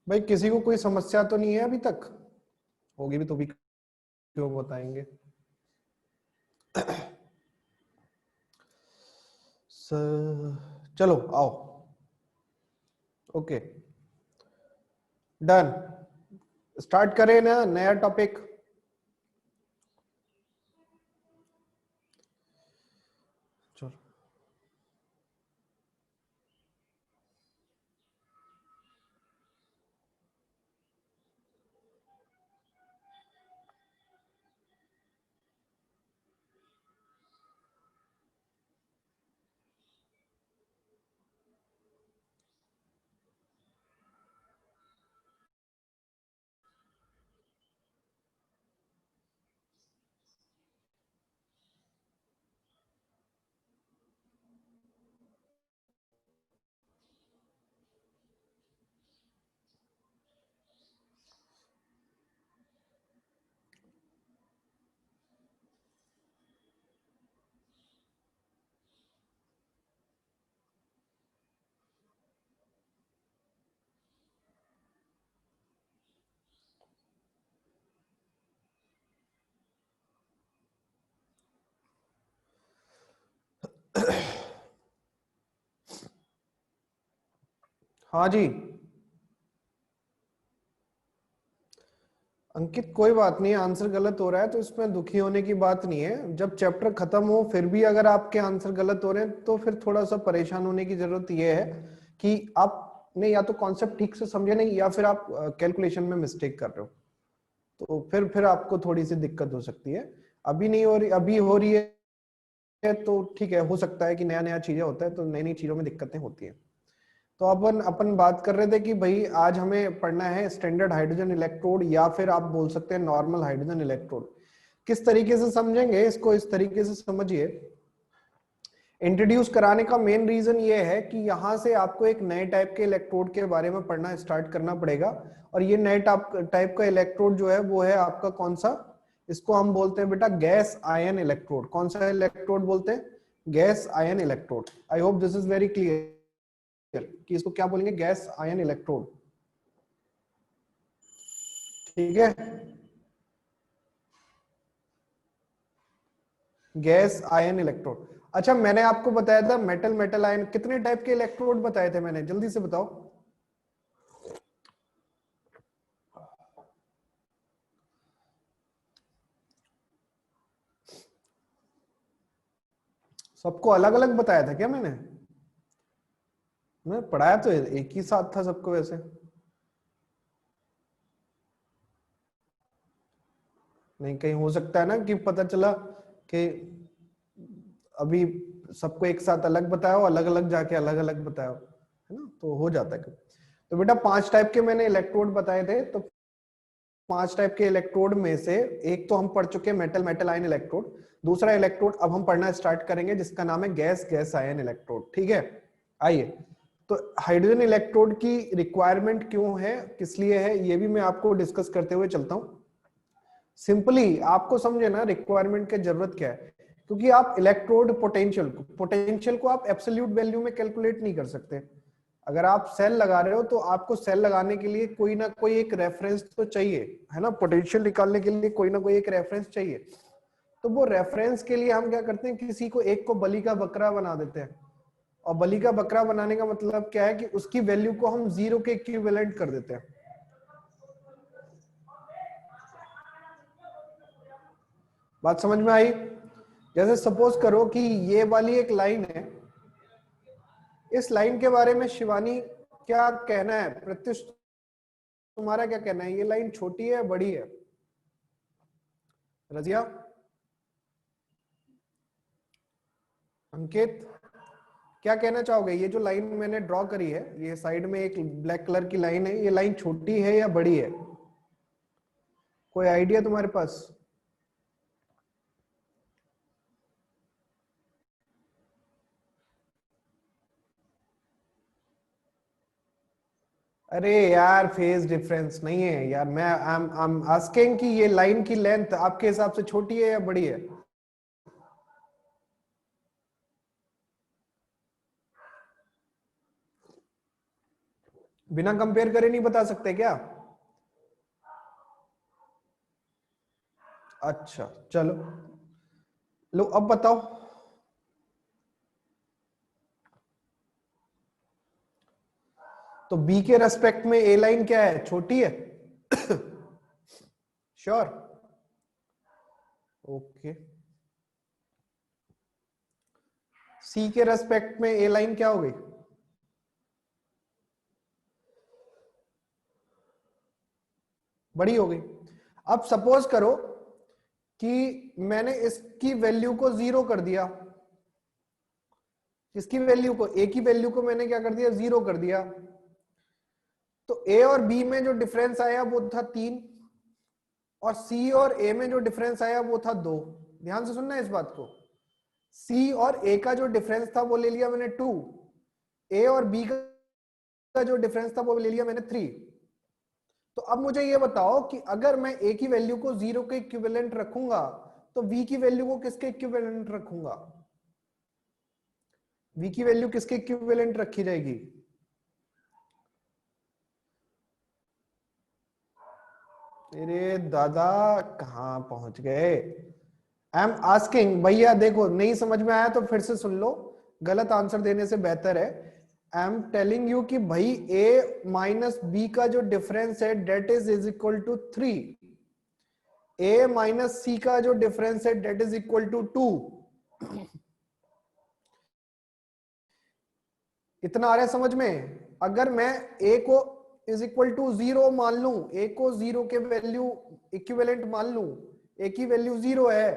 भाई किसी को कोई समस्या तो नहीं है अभी तक? होगी भी तो भी क्यों बताएंगे। चलो आओ, ओके डन, स्टार्ट करें ना नया टॉपिक। चलो हाँ जी अंकित, कोई बात नहीं, आंसर गलत हो रहा है तो इसमें दुखी होने की बात नहीं है। जब चैप्टर खत्म हो फिर भी अगर आपके आंसर गलत हो रहे हैं तो फिर थोड़ा सा परेशान होने की जरूरत यह है कि आपने या तो कॉन्सेप्ट ठीक से समझे नहीं या फिर आप कैलकुलेशन में मिस्टेक कर रहे हो, तो फिर आपको थोड़ी सी दिक्कत हो सकती है। अभी नहीं हो रही, अभी हो रही है तो ठीक है, हो सकता है कि नया नया चीजें होता है तो नई नई चीजों में दिक्कतें होती हैं। तो अपन अपन बात कर रहे थे कि भाई आज हमें पढ़ना है स्टैंडर्ड हाइड्रोजन इलेक्ट्रोड, या फिर आप बोल सकते हैं नॉर्मल हाइड्रोजन इलेक्ट्रोड। किस तरीके से समझेंगे इसको, इस तरीके से समझिए। इंट्रोड्यूस कराने का मेन रीजन ये है कि यहां से आपको एक नए टाइप के इलेक्ट्रोड के बारे में पढ़ना स्टार्ट करना पड़ेगा। और ये नए टाइप का इलेक्ट्रोड जो है वो है आपका कौन सा, इसको हम बोलते हैं बेटा गैस आयन इलेक्ट्रोड। कौन सा इलेक्ट्रोड बोलते हैं? Gas ion electrode. I hope this is very clear कि इसको क्या बोलेंगे, गैस आयन इलेक्ट्रोड। ठीक है, गैस आयन इलेक्ट्रोड। अच्छा मैंने आपको बताया था मेटल मेटल आयन, कितने टाइप के इलेक्ट्रोड बताए थे मैंने, जल्दी से बताओ। सबको अलग अलग बताया था क्या मैंने पढ़ाया तो एक ही साथ था सबको वैसे। नहीं, कहीं हो सकता है ना कि पता चला कि अभी सबको एक साथ अलग बताया हो, अलग अलग जाके अलग अलग बताया हो, है ना, तो हो जाता है। तो बेटा 5 टाइप के मैंने इलेक्ट्रोड बताए थे, तो 5 टाइप के इलेक्ट्रोड में से एक तो हम पढ़ चुके हैं मेटल मेटल आयन इलेक्ट्रोड। दूसरा इलेक्ट्रोड अब हम पढ़ना स्टार्ट करेंगे जिसका नाम है गैस गैस आयन इलेक्ट्रोड। ठीक है, आइए। तो हाइड्रोजन इलेक्ट्रोड की रिक्वायरमेंट क्यों है, किस लिए है, ये भी मैं आपको डिस्कस करते हुए चलता हूं। सिंपली आपको समझे ना रिक्वायरमेंट की जरूरत क्या है, क्योंकि आप इलेक्ट्रोड पोटेंशियल को आप एब्सोल्यूट वैल्यू में कैलकुलेट नहीं कर सकते। अगर आप सेल लगा रहे हो तो आपको सेल लगाने के लिए कोई ना कोई एक रेफरेंस तो चाहिए, है ना, पोटेंशियल निकालने के लिए कोई ना कोई एक रेफरेंस चाहिए। तो वो रेफरेंस के लिए हम क्या करते हैं, किसी को एक को बलि का बकरा बना देते हैं। और बलि का बकरा बनाने का मतलब क्या है कि उसकी वैल्यू को हम 0 के इक्विवेलेंट कर देते हैं। बात समझ में आई? जैसे सपोज करो कि ये वाली एक लाइन है, इस लाइन के बारे में शिवानी क्या कहना है, प्रत्युष तुम्हारा क्या कहना है, ये लाइन छोटी है बड़ी है? रजिया, अंकित, क्या कहना चाहोगे? ये जो लाइन मैंने ड्रॉ करी है, ये साइड में एक ब्लैक कलर की लाइन है, ये लाइन छोटी है या बड़ी है? कोई आइडिया तुम्हारे पास? अरे यार फेज डिफरेंस नहीं है यार, मैं आई एम आस्किंग कि ये लाइन की लेंथ आपके हिसाब से छोटी है या बड़ी है? बिना कंपेयर करे नहीं बता सकते क्या? अच्छा चलो, लो अब बताओ। तो बी के रेस्पेक्ट में ए लाइन क्या है, छोटी है? श्योर? ओके। सी के रेस्पेक्ट में ए लाइन क्या हो गई? बड़ी हो गई। अब सपोज करो कि मैंने इसकी वैल्यू को 0 कर दिया, इसकी वैल्यू को, ए की वैल्यू को मैंने क्या कर दिया, 0 कर दिया। तो ए और बी में जो डिफरेंस आया वो था 3, और सी और ए में जो डिफरेंस आया वो था 2। ध्यान से सुनना इस बात को। सी और ए का जो डिफरेंस था वो ले लिया मैंने 2, ए और बी का जो डिफरेंस था वो ले लिया मैंने 3। तो अब मुझे ये बताओ कि अगर मैं ए की वैल्यू को 0 के इक्विवेलेंट रखूंगा तो बी की वैल्यू को किसके इक्विवेलेंट रखूंगा? बी की वैल्यू किसके इक्विवेलेंट रखी जाएगी? अरे दादा कहां पहुंच गए? आई एम आस्किंग भैया, देखो नहीं समझ में आया तो फिर से सुन लो, गलत आंसर देने से बेहतर है आई एम टेलिंग यू कि भाई a माइनस बी का जो डिफरेंस है that is equal to 3, a minus C का जो डिफरेंस है डेट इज इक्वल टू 2। इतना आ रहा है समझ में? अगर मैं a को इज इक्वल टू 0 मान लूं, a को 0 के वैल्यू इक्विवेलेंट मान लूं, a की वैल्यू 0 है,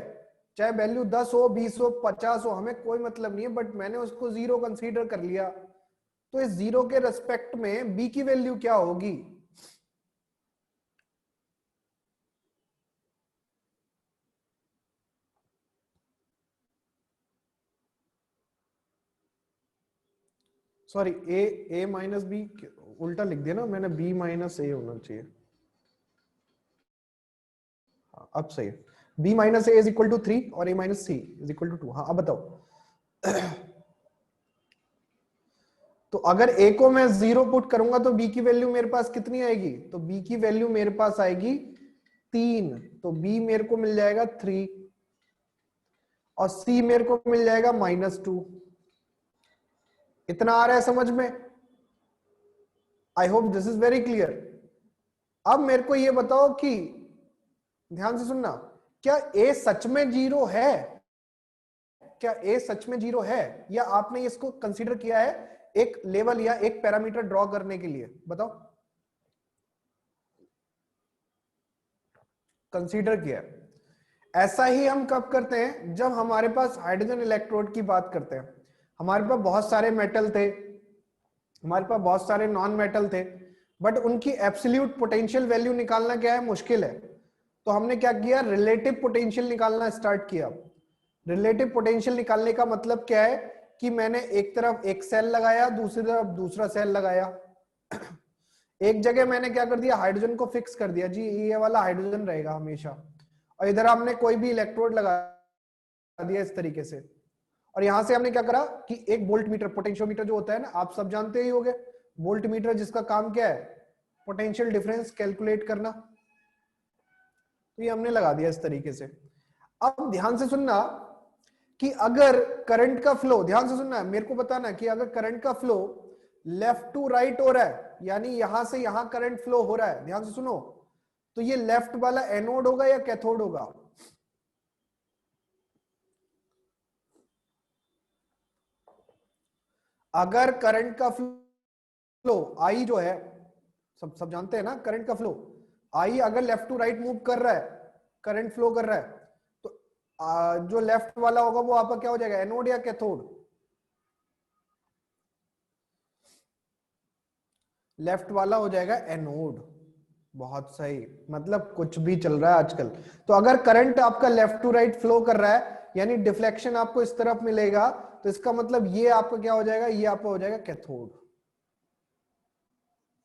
चाहे वैल्यू 10 हो, 20 हो, 50 हो, हमें कोई मतलब नहीं है, बट मैंने उसको 0 कंसीडर कर लिया, तो इस 0 के रेस्पेक्ट में b की वैल्यू क्या होगी? सॉरी, a माइनस बी उल्टा लिख दिया ना मैंने, b माइनस a होना चाहिए। हाँ, अब सही है। b minus A is equal to 3 और a minus C is equal to 2। हाँ अब बताओ। तो अगर a को मैं 0 पुट करूंगा तो b की वैल्यू मेरे पास कितनी आएगी? तो b की वैल्यू मेरे पास आएगी 3, तो b मेरे को मिल जाएगा 3 और c मेरे को मिल जाएगा -2। इतना आ रहा है समझ में? I hope this is very clear. अब मेरे को ये बताओ कि, ध्यान से सुनना, क्या a सच में 0 है? क्या a सच में 0 है, या आपने इसको कंसीडर किया है एक लेवल या एक पैरामीटर ड्रॉ करने के लिए? बताओ। कंसीडर किया है। ऐसा ही हम कब करते हैं? जब हमारे पास हाइड्रोजन इलेक्ट्रोड की बात करते हैं। हमारे पास बहुत सारे मेटल थे, हमारे पास बहुत सारे नॉन मेटल थे, बट उनकी एब्सोल्यूट पोटेंशियल वैल्यू निकालना क्या है? मुश्किल है। तो हमने क्या किया? रिलेटिव पोटेंशियल निकालना स्टार्ट किया। रिलेटिव पोटेंशियल निकालने का मतलब क्या है कि मैंने एक तरफ एक सेल लगाया, दूसरी तरफ दूसरा सेल लगाया। एक जगह मैंने क्या कर दिया? हाइड्रोजन को फिक्स कर दिया, जी ये वाला हाइड्रोजन रहेगा हमेशा, और इधर हमने कोई भी इलेक्ट्रोड लगा दिया इस तरीके से। और यहां से हमने क्या करा कि एक वोल्ट मीटर, पोटेंशियोमीटर जो होता है ना, आप सब जानते ही होंगे, वोल्ट मीटर जिसका काम क्या है? पोटेंशियल डिफरेंस कैलकुलेट करना। तो ये हमने लगा दिया इस तरीके से। अब ध्यान से सुनना कि अगर करंट का फ्लो, ध्यान से सुनना, मेरे को बताना कि अगर करंट का फ्लो लेफ्ट टू राइट हो रहा है, यानी यहां से यहां करंट फ्लो हो रहा है, ध्यान से सुनो, तो ये लेफ्ट वाला एनोड होगा या कैथोड होगा? अगर करंट का फ्लो आई जो है, सब जानते हैं ना करंट का फ्लो, आई अगर लेफ्ट टू राइट मूव कर रहा है, करंट फ्लो कर रहा है, तो जो लेफ्ट वाला होगा वो आपका क्या हो जाएगा? एनोड या कैथोड? लेफ्ट वाला हो जाएगा एनोड। बहुत सही, मतलब कुछ भी चल रहा है आजकल। तो अगर करंट आपका लेफ्ट टू राइट फ्लो कर रहा है, यानी डिफ्लेक्शन आपको इस तरफ मिलेगा, तो इसका मतलब ये आपका क्या हो जाएगा? ये आपका हो जाएगा cathode.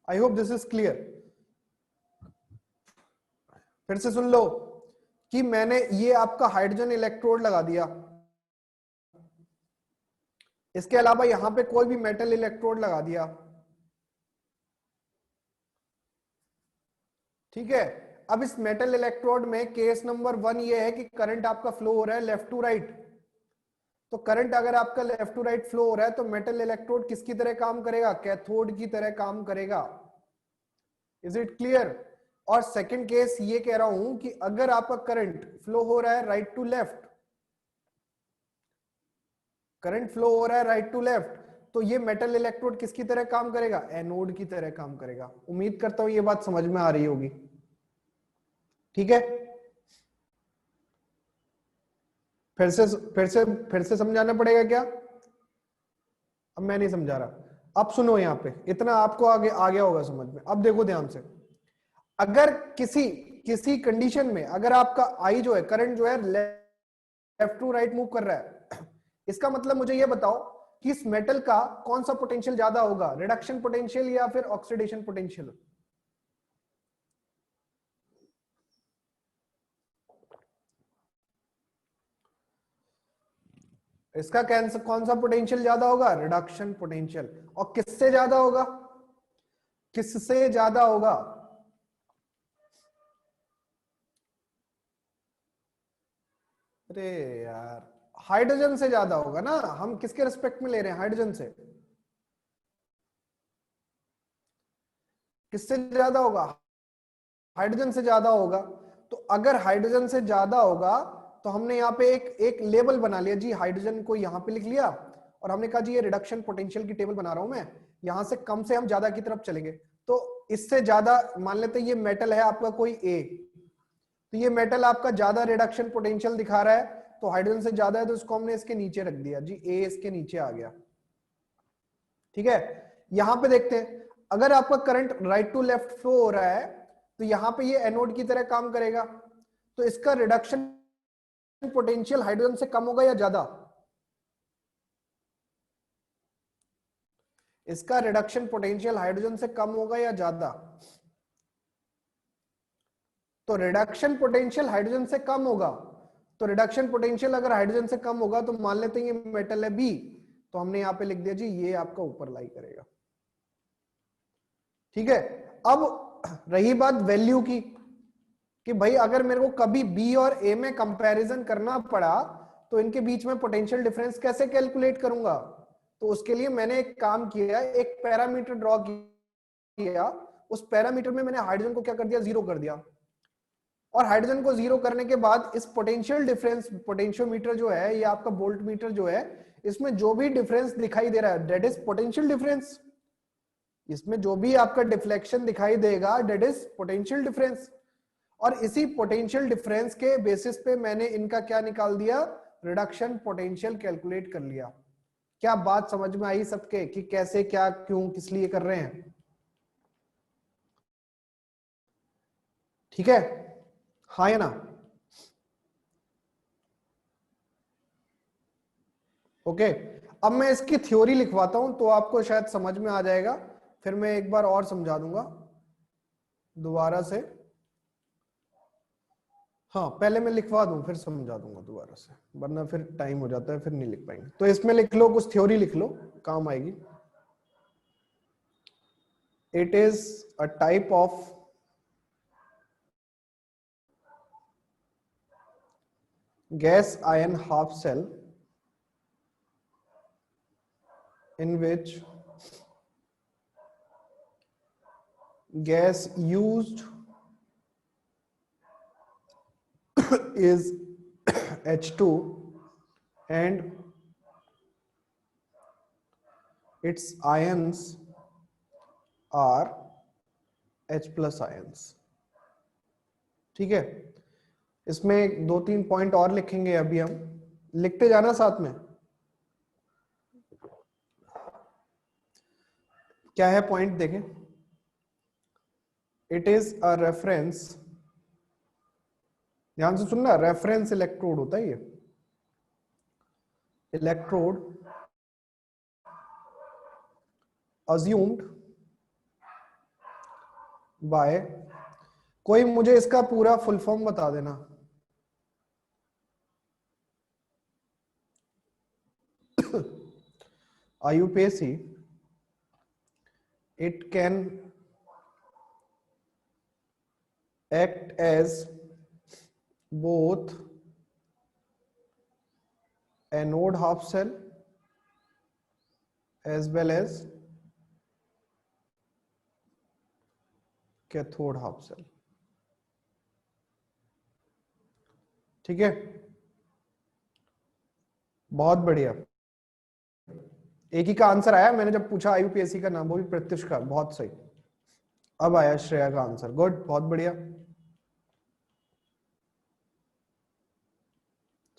I hope this is clear. फिर से सुन लो कि मैंने ये आपका हाइड्रोजन इलेक्ट्रोड लगा दिया, इसके अलावा यहां पे कोई भी मेटल इलेक्ट्रोड लगा दिया, ठीक है। अब इस मेटल इलेक्ट्रोड में केस नंबर 1 ये है कि करंट आपका फ्लो हो रहा है लेफ्ट टू राइट। तो करंट अगर आपका लेफ्ट टू राइट फ्लो हो रहा है तो मेटल इलेक्ट्रोड किसकी तरह काम करेगा? कैथोड की तरह काम करेगा। Is it clear? और सेकंड केस ये कह रहा हूं कि अगर आपका करंट फ्लो हो रहा है right to left, current flow हो रहा है राइट टू लेफ्ट, तो ये मेटल इलेक्ट्रोड किसकी तरह काम करेगा? एनोड की तरह काम करेगा। उम्मीद करता हूं ये बात समझ में आ रही होगी, ठीक है। फिर से समझाना पड़ेगा क्या? अब मैं नहीं समझा रहा, अब सुनो, यहां पे इतना आपको आगे आ गया होगा समझ में। अब देखो ध्यान से, अगर किसी किसी कंडीशन में अगर आपका आई जो है, करंट जो है लेफ्ट टू राइट मूव कर रहा है, इसका मतलब मुझे ये बताओ कि इस मेटल का कौन सा पोटेंशियल ज्यादा होगा? रिडक्शन पोटेंशियल या फिर ऑक्सीडेशन पोटेंशियल? इसका कौन सा पोटेंशियल ज्यादा होगा? Reduction potential. और किससे ज्यादा होगा? किससे ज्यादा होगा? अरे यार, हाइड्रोजन से ज्यादा होगा ना। हम किसके रिस्पेक्ट में ले रहे हैं? हाइड्रोजन से। किससे ज्यादा होगा? हाइड्रोजन से ज्यादा होगा। तो अगर हाइड्रोजन से ज्यादा होगा तो हमने यहाँ पे एक लेबल बना लिया जी, हाइड्रोजन को यहाँ पे लिख लिया और हमने कहा जी ये रिडक्शन पोटेंशियल की टेबल बना रहा हूं मैं, यहां से कम से हम ज्यादा की तरफ चलेंगे। तो इससे ज्यादा मान लेते हैं ये मेटल है आपका कोई ए, तो ये मेटल आपका ज्यादा रिडक्शन पोटेंशियल दिखा रहा है, तो हाइड्रोजन से ज्यादा है तो इसको हमने इसके नीचे रख दिया जी, ए इसके नीचे आ गया। ठीक है, यहां पे देखते हैं अगर आपका current right to left flow हो रहा है तो यहां पे ये एनोड की तरह काम करेगा, तो इसका रिडक्शन पोटेंशियल हाइड्रोजन से कम होगा या ज्यादा? इसका रिडक्शन पोटेंशियल हाइड्रोजन से कम होगा या ज्यादा? तो रिडक्शन पोटेंशियल हाइड्रोजन से कम होगा। तो रिडक्शन पोटेंशियल अगर हाइड्रोजन से कम होगा तो मान लेते हैं ये मेटल है बी, तो हमने यहां पे लिख दिया जी ये आपका ऊपर लाई करेगा। ठीक है, अब रही बात वैल्यू की कि भाई अगर मेरे को कभी बी और ए में कंपैरिजन करना पड़ा तो इनके बीच में पोटेंशियल डिफरेंस कैसे कैलकुलेट करूंगा? तो उसके लिए मैंने एक काम किया, एक पैरामीटर ड्रॉ किया। उस पैरामीटर में मैंने हाइड्रोजन को क्या कर दिया, जीरो कर दिया। और हाइड्रोजन को जीरो करने के बाद इस पोटेंशियल डिफरेंस, पोटेंशियोमीटर जो है ये आपका वोल्ट मीटर जो है, इसमें जो भी डिफरेंस दिखाई दे रहा है दैट इज पोटेंशियल डिफरेंस। इसमें जो भी आपका डिफ्लेक्शन दिखाई देगा दैट इज पोटेंशियल डिफरेंस। और इसी पोटेंशियल डिफरेंस के बेसिस पे मैंने इनका क्या निकाल दिया, रिडक्शन पोटेंशियल कैलकुलेट कर लिया। क्या बात समझ में आई सबके कि कैसे, क्या, क्यों, किस लिए कर रहे हैं? ठीक है, हाँ या ना? ओके, अब मैं इसकी थ्योरी लिखवाता हूं तो आपको शायद समझ में आ जाएगा, फिर मैं एक बार और समझा दूंगा दोबारा से। हाँ, पहले मैं लिखवा दूं फिर समझा दूंगा दोबारा से, वरना फिर टाइम हो जाता है, फिर नहीं लिख पाएंगे। तो इसमें लिख लो, कुछ थ्योरी लिख लो, काम आएगी। It is a type of gas ion half cell in which gas used is H2 and its ions are H plus ions। ठीक है, इसमें दो तीन पॉइंट और लिखेंगे, अभी हम लिखते जाना साथ में। क्या है पॉइंट देखें, इट इज अ रेफरेंस, ध्यान से सुनना, रेफरेंस इलेक्ट्रोड होता है ये, इलेक्ट्रोड assumed by, कोई मुझे इसका पूरा फुल फॉर्म बता देना। IUPAC, it can act as both anode half cell as well as cathode half cell. ठीक है, बहुत बढ़िया, एक ही का आंसर आया। मैंने जब पूछा आईयूपीएससी का नाम, वो भी प्रत्युष का, बहुत सही। अब आया श्रेया का आंसर, गुड, बहुत बढ़िया।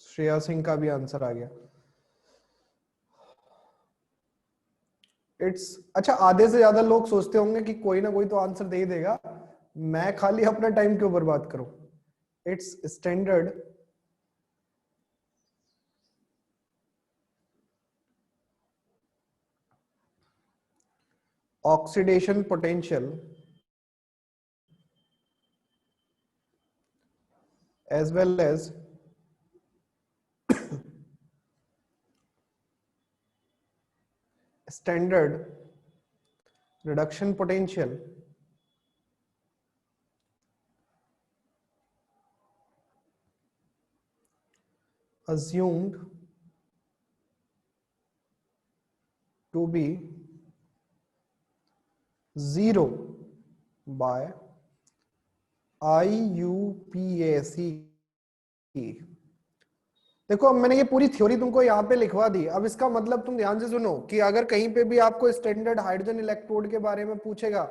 श्रेया सिंह का भी आंसर आ गया। इट्स अच्छा, आधे से ज्यादा लोग सोचते होंगे कि कोई ना कोई तो आंसर दे ही देगा, मैं खाली अपना टाइम क्यों बर्बाद करूं। It's standard oxidation potential as well as standard reduction potential assumed to be 0 by IUPAC। देखो अब मैंने ये पूरी थ्योरी तुमको यहाँ पे लिखवा दी। अब इसका मतलब तुम ध्यान से सुनो कि अगर कहीं पे भी आपको स्टैंडर्ड हाइड्रोजन इलेक्ट्रोड के बारे में पूछेगा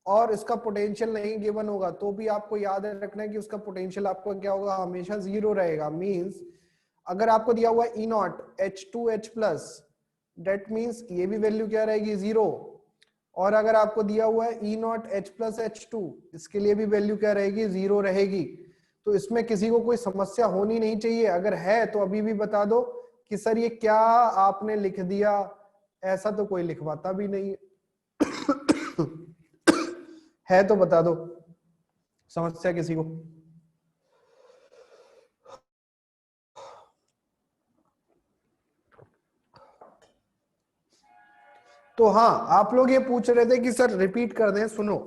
और इसका पोटेंशियल नहीं गिवन होगा तो भी आपको याद रखना है कि उसका पोटेंशियल आपको क्या होगा, हमेशा 0 रहेगा। मींस अगर आपको दिया हुआ E not H2H plus, that means ये भी वैल्यू क्या रहेगी, 0। और अगर आपको दिया हुआ है E not H plus H2, इसके लिए भी वैल्यू क्या रहेगी, 0 रहेगी। तो इसमें किसी को कोई समस्या होनी नहीं चाहिए। अगर है तो अभी भी बता दो कि सर ये क्या आपने लिख दिया, ऐसा तो कोई लिखवाता भी नहीं है तो बता दो समस्या किसी को। तो हाँ, आप लोग ये पूछ रहे थे कि सर रिपीट कर दें। सुनो,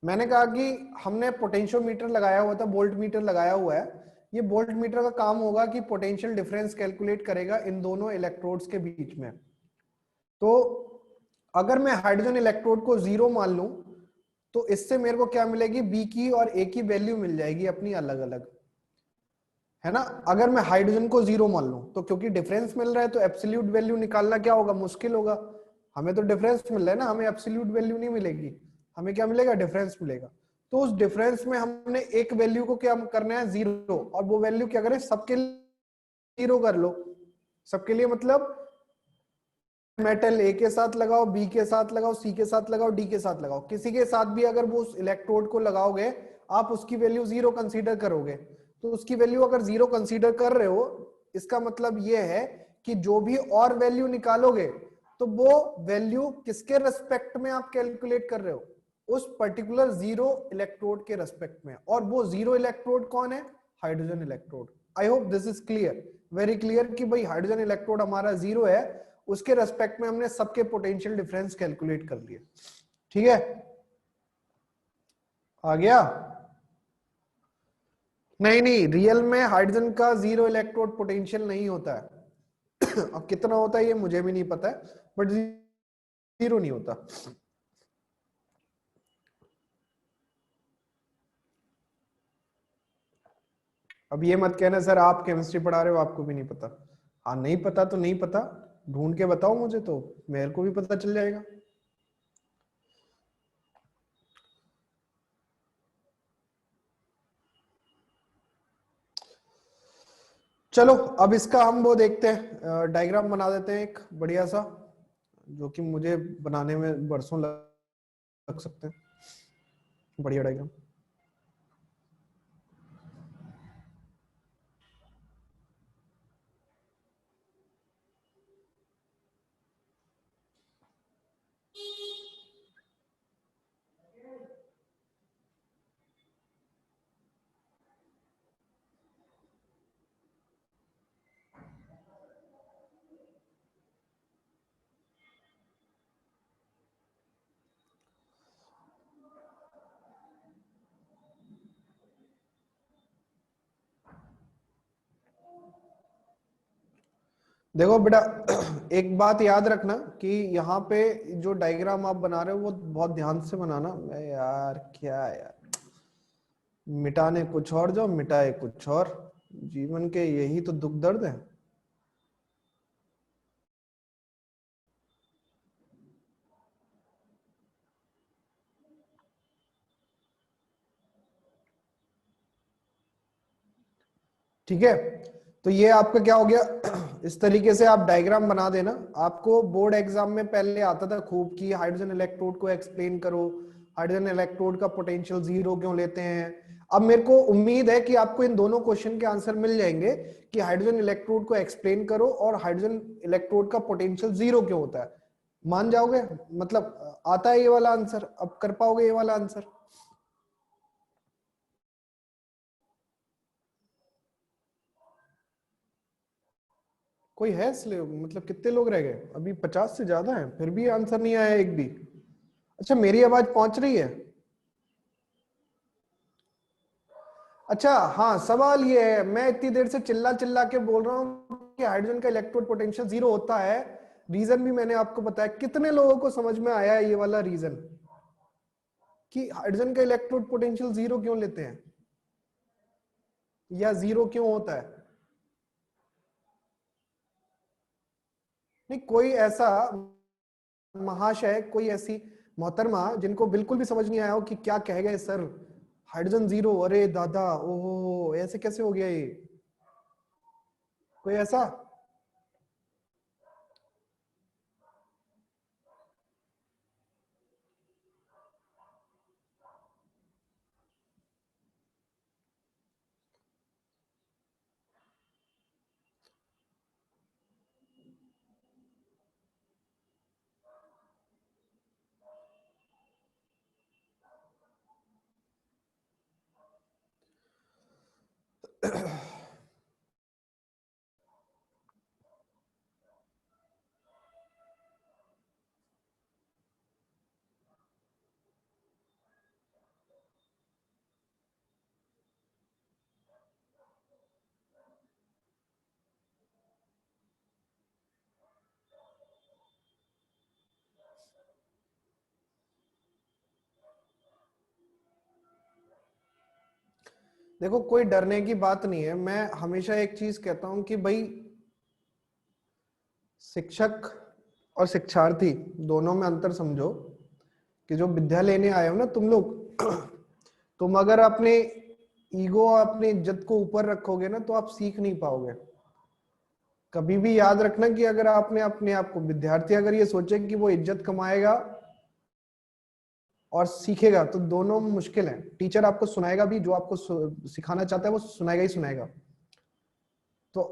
मैंने कहा कि हमने पोटेंशियोमीटर लगाया हुआ था, वोल्ट मीटर लगाया हुआ है। ये वोल्ट मीटर का काम होगा कि पोटेंशियल डिफरेंस कैलकुलेट करेगा इन दोनों इलेक्ट्रोड्स के बीच में। तो अगर मैं हाइड्रोजन इलेक्ट्रोड को 0 मान लूं तो इससे मेरे को क्या मिलेगी, बी की और ए की वैल्यू मिल जाएगी अपनी अलग अलग, है ना। अगर मैं हाइड्रोजन को 0 मान लूं तो क्योंकि डिफरेंस मिल रहा है तो एब्सोल्यूट वैल्यू निकालना क्या होगा, मुश्किल होगा। हमें तो डिफरेंस मिल रहा है ना, हमें एब्सोल्यूट वैल्यू नहीं मिलेगी, हमें क्या मिलेगा, डिफरेंस मिलेगा। तो उस डिफरेंस में हमने एक वैल्यू को क्या करना है, 0, और वो वैल्यू क्या करें, सबके लिए 0 कर लो। सबके लिए मतलब मेटल ए के साथ लगाओ, बी के साथ लगाओ, सी के साथ लगाओ, डी के साथ लगाओ, किसी के साथ भी अगर वो उस इलेक्ट्रोड को लगाओगे आप उसकी वैल्यू 0 कंसीडर करोगे। तो उसकी वैल्यू अगर 0 कंसीडर कर रहे हो, इसका मतलब ये है कि जो भी और वैल्यू निकालोगे तो वो वैल्यू किसके रेस्पेक्ट में आप कैलकुलेट कर रहे हो, उस पर्टिकुलर 0 इलेक्ट्रोड के रेस्पेक्ट में। और वो 0 इलेक्ट्रोड कौन है, hydrogen electrode. I hope this is clear, very clear कि भाई हाइड्रोजन इलेक्ट्रोड हमारा 0 है, उसके रेस्पेक्ट में हमने सबके पोटेंशियल डिफरेंस कैलकुलेट कर लिए। ठीक है, आ गया। नहीं नहीं, रियल में हाइड्रोजन का 0 इलेक्ट्रोड पोटेंशियल नहीं होता है अब कितना होता है ये मुझे भी नहीं पता है, बट 0 नहीं होता। अब ये मत कहना सर आप केमिस्ट्री पढ़ा रहे हो आपको भी नहीं पता। हाँ नहीं पता तो नहीं पता, ढूंढ के बताओ मुझे तो मेरे को भी पता चल जाएगा। चलो अब इसका हम वो देखते हैं, डायग्राम बना देते हैं एक बढ़िया सा, जो कि मुझे बनाने में बरसों लग सकते हैं। बढ़िया डायग्राम। देखो बेटा एक बात याद रखना कि यहाँ पे जो डायग्राम आप बना रहे हो वो बहुत ध्यान से बनाना। मैं यार क्या यार, मिटाने कुछ और जाओ मिटाए कुछ और, जीवन के यही तो दुख दर्द है। ठीक है, तो ये आपका क्या हो गया इस तरीके से आप डायग्राम बना देना। आपको बोर्ड एग्जाम में पहले आता था खूब कि हाइड्रोजन इलेक्ट्रोड को एक्सप्लेन करो, हाइड्रोजन इलेक्ट्रोड का पोटेंशियल 0 क्यों लेते हैं। अब मेरे को उम्मीद है कि आपको इन दोनों क्वेश्चन के आंसर मिल जाएंगे कि हाइड्रोजन इलेक्ट्रोड को एक्सप्लेन करो और हाइड्रोजन इलेक्ट्रोड का पोटेंशियल 0 क्यों होता है। मान जाओगे, मतलब आता है ये वाला आंसर, अब कर पाओगे ये वाला आंसर। कोई है इसलिए, मतलब कितने लोग रह गए, अभी 50 से ज्यादा है, फिर भी आंसर नहीं आया एक भी। अच्छा मेरी आवाज पहुंच रही है। अच्छा हाँ, सवाल ये है, मैं इतनी देर से चिल्ला चिल्ला के बोल रहा हूँ कि हाइड्रोजन का इलेक्ट्रोड पोटेंशियल 0 होता है, रीजन भी मैंने आपको बताया। कितने लोगों को समझ में आया है ये वाला रीजन, कि हाइड्रोजन का इलेक्ट्रोड पोटेंशियल जीरो क्यों लेते हैं या जीरो क्यों होता है? नहीं, कोई ऐसा महाशय, कोई ऐसी मोहतरमा जिनको बिल्कुल भी समझ नहीं आया हो कि क्या कह गए सर, हाइड्रोजन जीरो, अरे दादा ओहो ऐसे कैसे हो गया ये, कोई ऐसा? देखो, कोई डरने की बात नहीं है। मैं हमेशा एक चीज कहता हूं कि भाई शिक्षक और शिक्षार्थी दोनों में अंतर समझो। कि जो विद्या लेने आए हो ना तुम लोग, तुम अगर अपने ईगो, अपनी इज्जत को ऊपर रखोगे ना तो आप सीख नहीं पाओगे। कभी भी याद रखना कि अगर आपने अपने आप को, विद्यार्थी अगर ये सोचे कि वो इज्जत कमाएगा और सीखेगा, तो दोनों मुश्किल है। टीचर आपको सुनाएगा भी, जो आपको सिखाना चाहता है वो सुनाएगा ही सुनाएगा। तो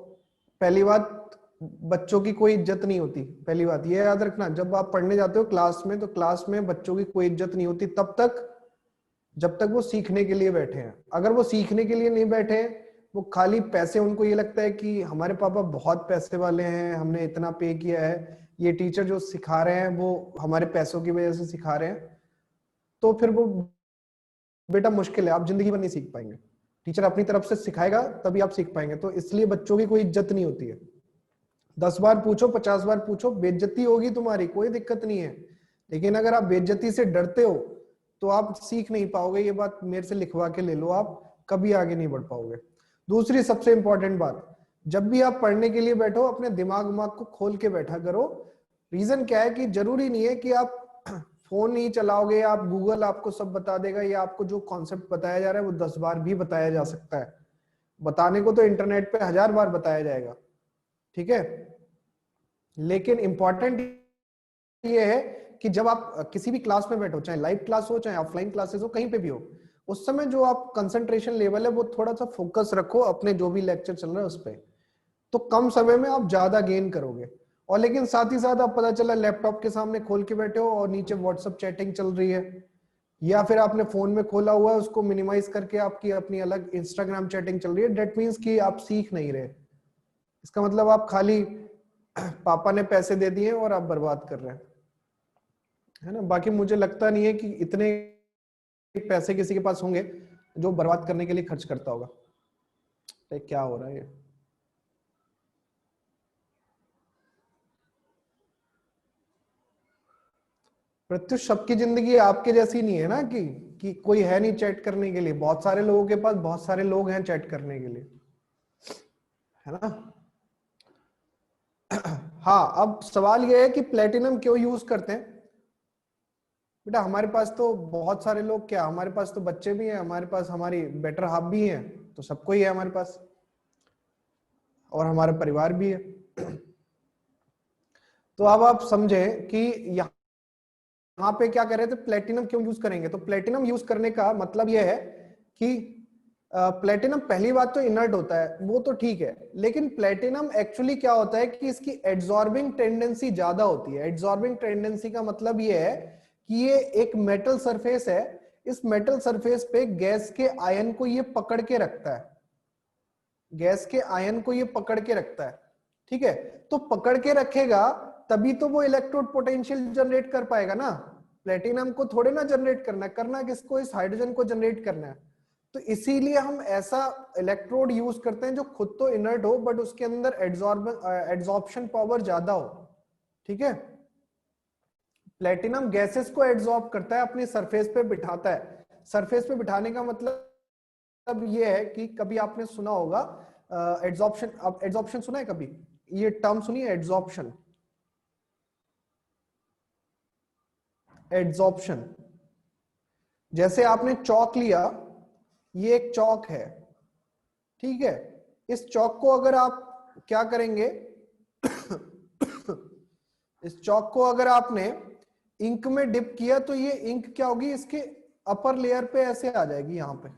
पहली बात, बच्चों की कोई इज्जत नहीं होती। पहली बात ये याद रखना, जब आप पढ़ने जाते हो क्लास में, तो क्लास में बच्चों की कोई इज्जत नहीं होती तब तक जब तक वो सीखने के लिए बैठे हैं। अगर वो सीखने के लिए नहीं बैठे हैं, वो खाली पैसे, उनको ये लगता है कि हमारे पापा बहुत पैसे वाले हैं, हमने इतना पे किया है, ये टीचर जो सिखा रहे हैं वो हमारे पैसों की वजह से सिखा रहे हैं, तो फिर वो बेटा मुश्किल है, आप जिंदगी भर नहीं सीख पाएंगे। टीचर अपनी तरफ से सिखाएगा तभी आप सीख पाएंगे। तो इसलिए बच्चों की कोई इज्जत नहीं होती है। 10 बार पूछो, 50 बार पूछो, बेइज्जती होगी तुम्हारी, कोई दिक्कत नहीं है। लेकिन अगर आप बेइज्जती से डरते हो तो आप सीख नहीं पाओगे। ये बात मेरे से लिखवा के ले लो, आप कभी आगे नहीं बढ़ पाओगे। दूसरी सबसे इंपॉर्टेंट बात, जब भी आप पढ़ने के लिए बैठो, अपने दिमाग को खोल के बैठा करो। रीजन क्या है कि जरूरी नहीं है कि आप फोन नहीं चलाओगे, आप गूगल आपको सब बता देगा, या आपको जो कॉन्सेप्ट बताया जा रहा है वो 10 बार भी बताया जा सकता है। बताने को तो इंटरनेट पे 1000 बार बताया जाएगा, ठीक है। लेकिन इंपॉर्टेंट ये है कि जब आप किसी भी क्लास में बैठो, चाहे लाइव क्लास हो, चाहे ऑफलाइन क्लासेस हो, कहीं पे भी हो, उस समय जो आप कंसंट्रेशन लेवल है वो थोड़ा सा फोकस रखो अपने जो भी लेक्चर चल रहा है उस पर। तो कम समय में आप ज्यादा गेन करोगे। और लेकिन साथ ही साथ आप, पता चला लैपटॉप के सामने खोल के बैठे हो और नीचे व्हाट्सएप चैटिंग चल रही है, या फिर आपने फोन में खोला हुआ है उसको मिनिमाइज करके आपकी अपनी अलग इंस्टाग्राम चैटिंग चल रही है, डेट मीन्स कि आप सीख नहीं रहे। इसका मतलब आप खाली पापा ने पैसे दे दिए और आप बर्बाद कर रहे हैं, है ना। बाकी मुझे लगता नहीं है कि इतने पैसे किसी के पास होंगे जो बर्बाद करने के लिए खर्च करता होगा। क्या हो रहा है ये? प्रत्युष, सबकी जिंदगी आपके जैसी नहीं है ना, कि कोई है नहीं चैट करने के लिए। बहुत सारे लोगों के पास बहुत सारे लोग हैं चैट करने के लिए, है ना। हाँ, अब सवाल यह है कि प्लेटिनम क्यों यूज करते हैं। बेटा हमारे पास तो बहुत सारे लोग, क्या हमारे पास तो बच्चे भी हैं, हमारे पास हमारी बेटर हाफ भी हैं, तो सबको ही है हमारे पास, और हमारा परिवार भी है। तो अब आप समझे कि यहाँ पे क्या कह रहे थे, प्लेटिनम क्यों यूज करेंगे। तो प्लेटिनम यूज करने का मतलब यह है कि प्लेटिनम पहली बात तो इनर्ट होता है, वो तो ठीक है, लेकिन प्लेटिनम एक्चुअली क्या होता है कि इसकी एड्सॉर्बिंग टेंडेंसी ज्यादा होती है। एड्सॉर्बिंग टेंडेंसी का मतलब ये है कि ये एक मेटल सरफेस है, इस मेटल सरफेस पे गैस के आयन को ये पकड़ के रखता है, गैस के आयन को ये पकड़ के रखता है, ठीक है। तो पकड़ के रखेगा तभी तो वो इलेक्ट्रोड पोटेंशियल जनरेट कर पाएगा ना। प्लेटिनम को थोड़े ना जनरेट करना है, करना किसको, इस हाइड्रोजन को जनरेट करना है। तो इसीलिए हम ऐसा इलेक्ट्रोड यूज करते हैं जो खुद तो इनर्ट हो बट उसके अंदर एड्सॉर्प्शन पावर ज्यादा हो, ठीक है। प्लेटिनम गैसेस को एड्सॉर्ब करता है, अपनी सरफेस पे बिठाता है। सरफेस पे बिठाने का मतलब ये है कि कभी आपने सुना होगा एड्सॉर्प्शन। अब एड्सॉर्प्शन सुना है कभी? ये टर्म सुनिए, एड्सॉर्प्शन। एड्सॉर्प्शन जैसे आपने चौक लिया, ये एक चौक है, ठीक है। इस चौक को अगर आप क्या करेंगे इस चौक को अगर आपने इंक में डिप किया तो ये इंक क्या होगी, इसके अपर लेयर पे ऐसे आ जाएगी, यहां पे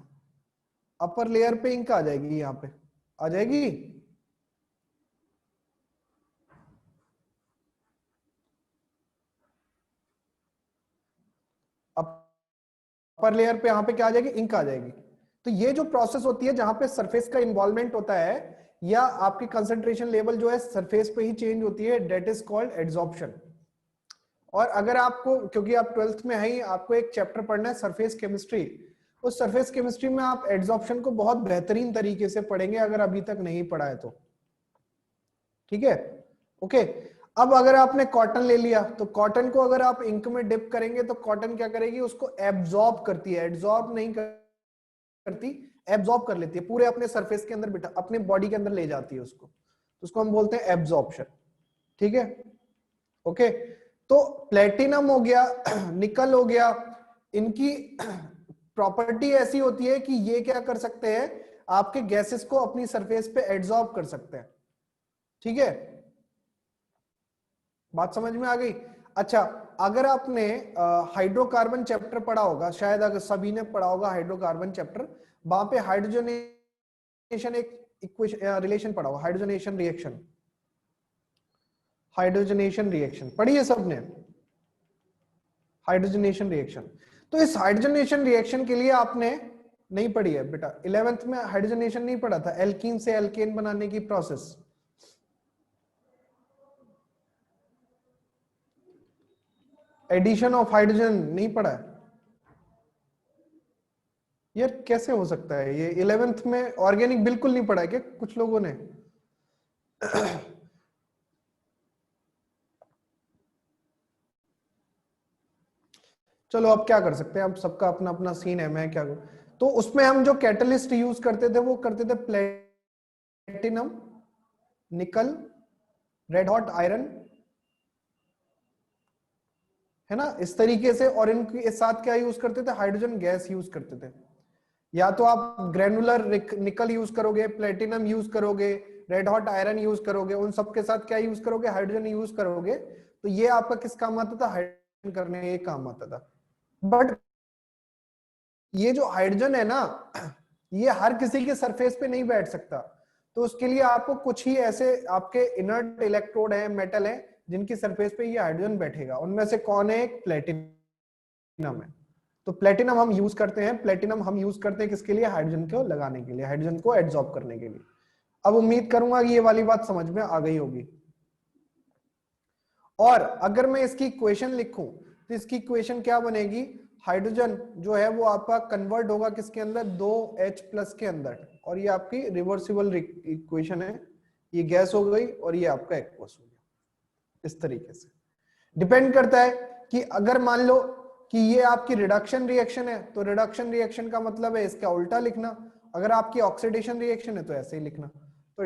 अपर लेयर पे इंक आ जाएगी, यहां पे आ जाएगी। अपर लेयर पे यहां पे क्या आ जाएगी, इंक आ जाएगी। तो ये जो प्रोसेस होती है जहां पे सरफेस का इन्वॉल्वमेंट होता है या आपकी कंसंट्रेशन लेवल जो है सरफेस पे ही चेंज होती है, डेट इज कॉल्ड एड्सॉर्प्शन। और अगर आपको, क्योंकि आप 12th में है ही, आपको एक चैप्टर पढ़ना है सरफेस केमिस्ट्री, उस सरफेस केमिस्ट्री में आप एड्सॉर्प्शन को बहुत बेहतरीन तरीके से पढ़ेंगे अगर अभी तक नहीं पढ़ा है तो, ठीक है। ओके, अब अगर आपने कॉटन ले लिया तो कॉटन को अगर आप इंक में डिप करेंगे तो कॉटन क्या करेगी, उसको एब्जॉर्ब करती है, एड्सॉर्ब नहीं करती, एब्जॉर्ब कर लेती है, पूरे अपने सरफेस के अंदर बिठा, अपने बॉडी के अंदर ले जाती है उसको, तो उसको हम बोलते हैं एब्जॉर्प्शन, ठीक है। ओके, तो प्लेटिनम हो गया, निकल हो गया, इनकी प्रॉपर्टी ऐसी होती है कि ये क्या कर सकते हैं, आपके गैसेस को अपनी सरफेस पे एड्सॉर्ब कर सकते हैं, ठीक है। बात समझ में आ गई? अच्छा, अगर आपने हाइड्रोकार्बन चैप्टर पढ़ा होगा, शायद अगर सभी ने पढ़ा होगा हाइड्रोकार्बन चैप्टर, वहां पे हाइड्रोजनेशन एक इक्वेशन रिलेशन पढ़ा होगा, हाइड्रोजनेशन रिएक्शन, हाइड्रोजनेशन रिएक्शन पढ़ी है सबने? हाइड्रोजनेशन रिएक्शन, तो इस हाइड्रोजनेशन रिएक्शन के लिए आपने नहीं पढ़ी है बेटा, 11th में हाइड्रोजनेशन नहीं पढ़ा था, एल्कीन से एल्केन बनाने की प्रोसेस, एडिशन ऑफ हाइड्रोजन नहीं पढ़ा है यार? कैसे हो सकता है ये 11th में ऑर्गेनिक बिल्कुल नहीं पढ़ा है क्या कुछ लोगों ने? चलो अब क्या कर सकते हैं, अब सबका अपना अपना सीन है, मैं क्या करूं। तो उसमें हम जो कैटलिस्ट यूज करते थे वो करते थे प्लेटिनम, निकल, रेड हॉट आयरन, है ना, इस तरीके से। और इनके साथ क्या यूज करते थे, हाइड्रोजन गैस यूज करते थे। या तो आप ग्रेनुलर निकल यूज करोगे, प्लेटिनम यूज करोगे, रेड हॉट आयरन यूज करोगे, उन सब के साथ क्या यूज करोगे, हाइड्रोजन यूज करोगे। तो ये आपका किस काम आता था, हाइड्रोजन करने ये काम आता था। बट ये जो हाइड्रोजन है ना, ये हर किसी के सरफेस पे नहीं बैठ सकता, तो उसके लिए आपको कुछ ही ऐसे आपके इनर्ट इलेक्ट्रोड है, मेटल है, जिनकी सरफेस पे ये हाइड्रोजन बैठेगा। उनमें से कौन है, एक प्लेटिनम है। तो प्लेटिनम हम यूज करते हैं, प्लेटिनम हम यूज करते हैं किसके लिए, हाइड्रोजन को लगाने के लिए, हाइड्रोजन को एड्सॉर्ब करने के लिए। अब उम्मीद करूंगा कि ये वाली बात समझ में आ गई होगी। और अगर मैं इसकी इक्वेशन लिखूं तो इसकी इक्वेशन क्या बनेगी, हाइड्रोजन जो है वो आपका कन्वर्ट होगा किसके अंदर, 2H+ के अंदर, और ये आपकी रिवर्सिबल इक्वेशन है, ये गैस हो गई और ये आपका एक्वस हो गया। इस तरीके से डिपेंड करता है कि अगर मान लो कि ये आपकी रिडक्शन रिएक्शन है तो रिडक्शन रिएक्शन का मतलब है इसका उल्टा लिखना, अगर आपकी ऑक्सीडेशन रिएक्शन है तो ऐसे ही लिखना। तो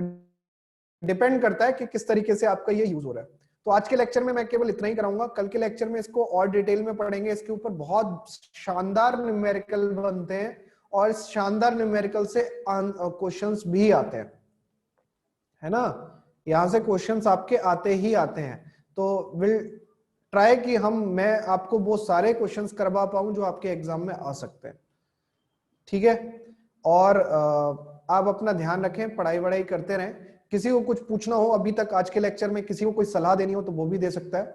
डिपेंड करता है कि किस तरीके से आपका ये यूज हो रहा है। तो आज के लेक्चर में मैं केवल इतना ही कराऊंगा, कल के लेक्चर में इसको और डिटेल में पढ़ेंगे, इसके ऊपर बहुत शानदार न्यूमेरिकल बनते हैं और इस शानदार न्यूमेरिकल से क्वेश्चंस भी आते हैं, है ना, यहां से क्वेश्चंस आपके आते ही आते हैं। तो विल ट्राई कि मैं आपको वो सारे क्वेश्चंस करवा पाऊं जो आपके एग्जाम में आ सकते हैं, ठीक है। और आप अपना ध्यान रखें, पढ़ाई वढ़ाई करते रहें। किसी को कुछ पूछना हो अभी तक आज के लेक्चर में, किसी को कोई सलाह देनी हो तो वो भी दे सकता है।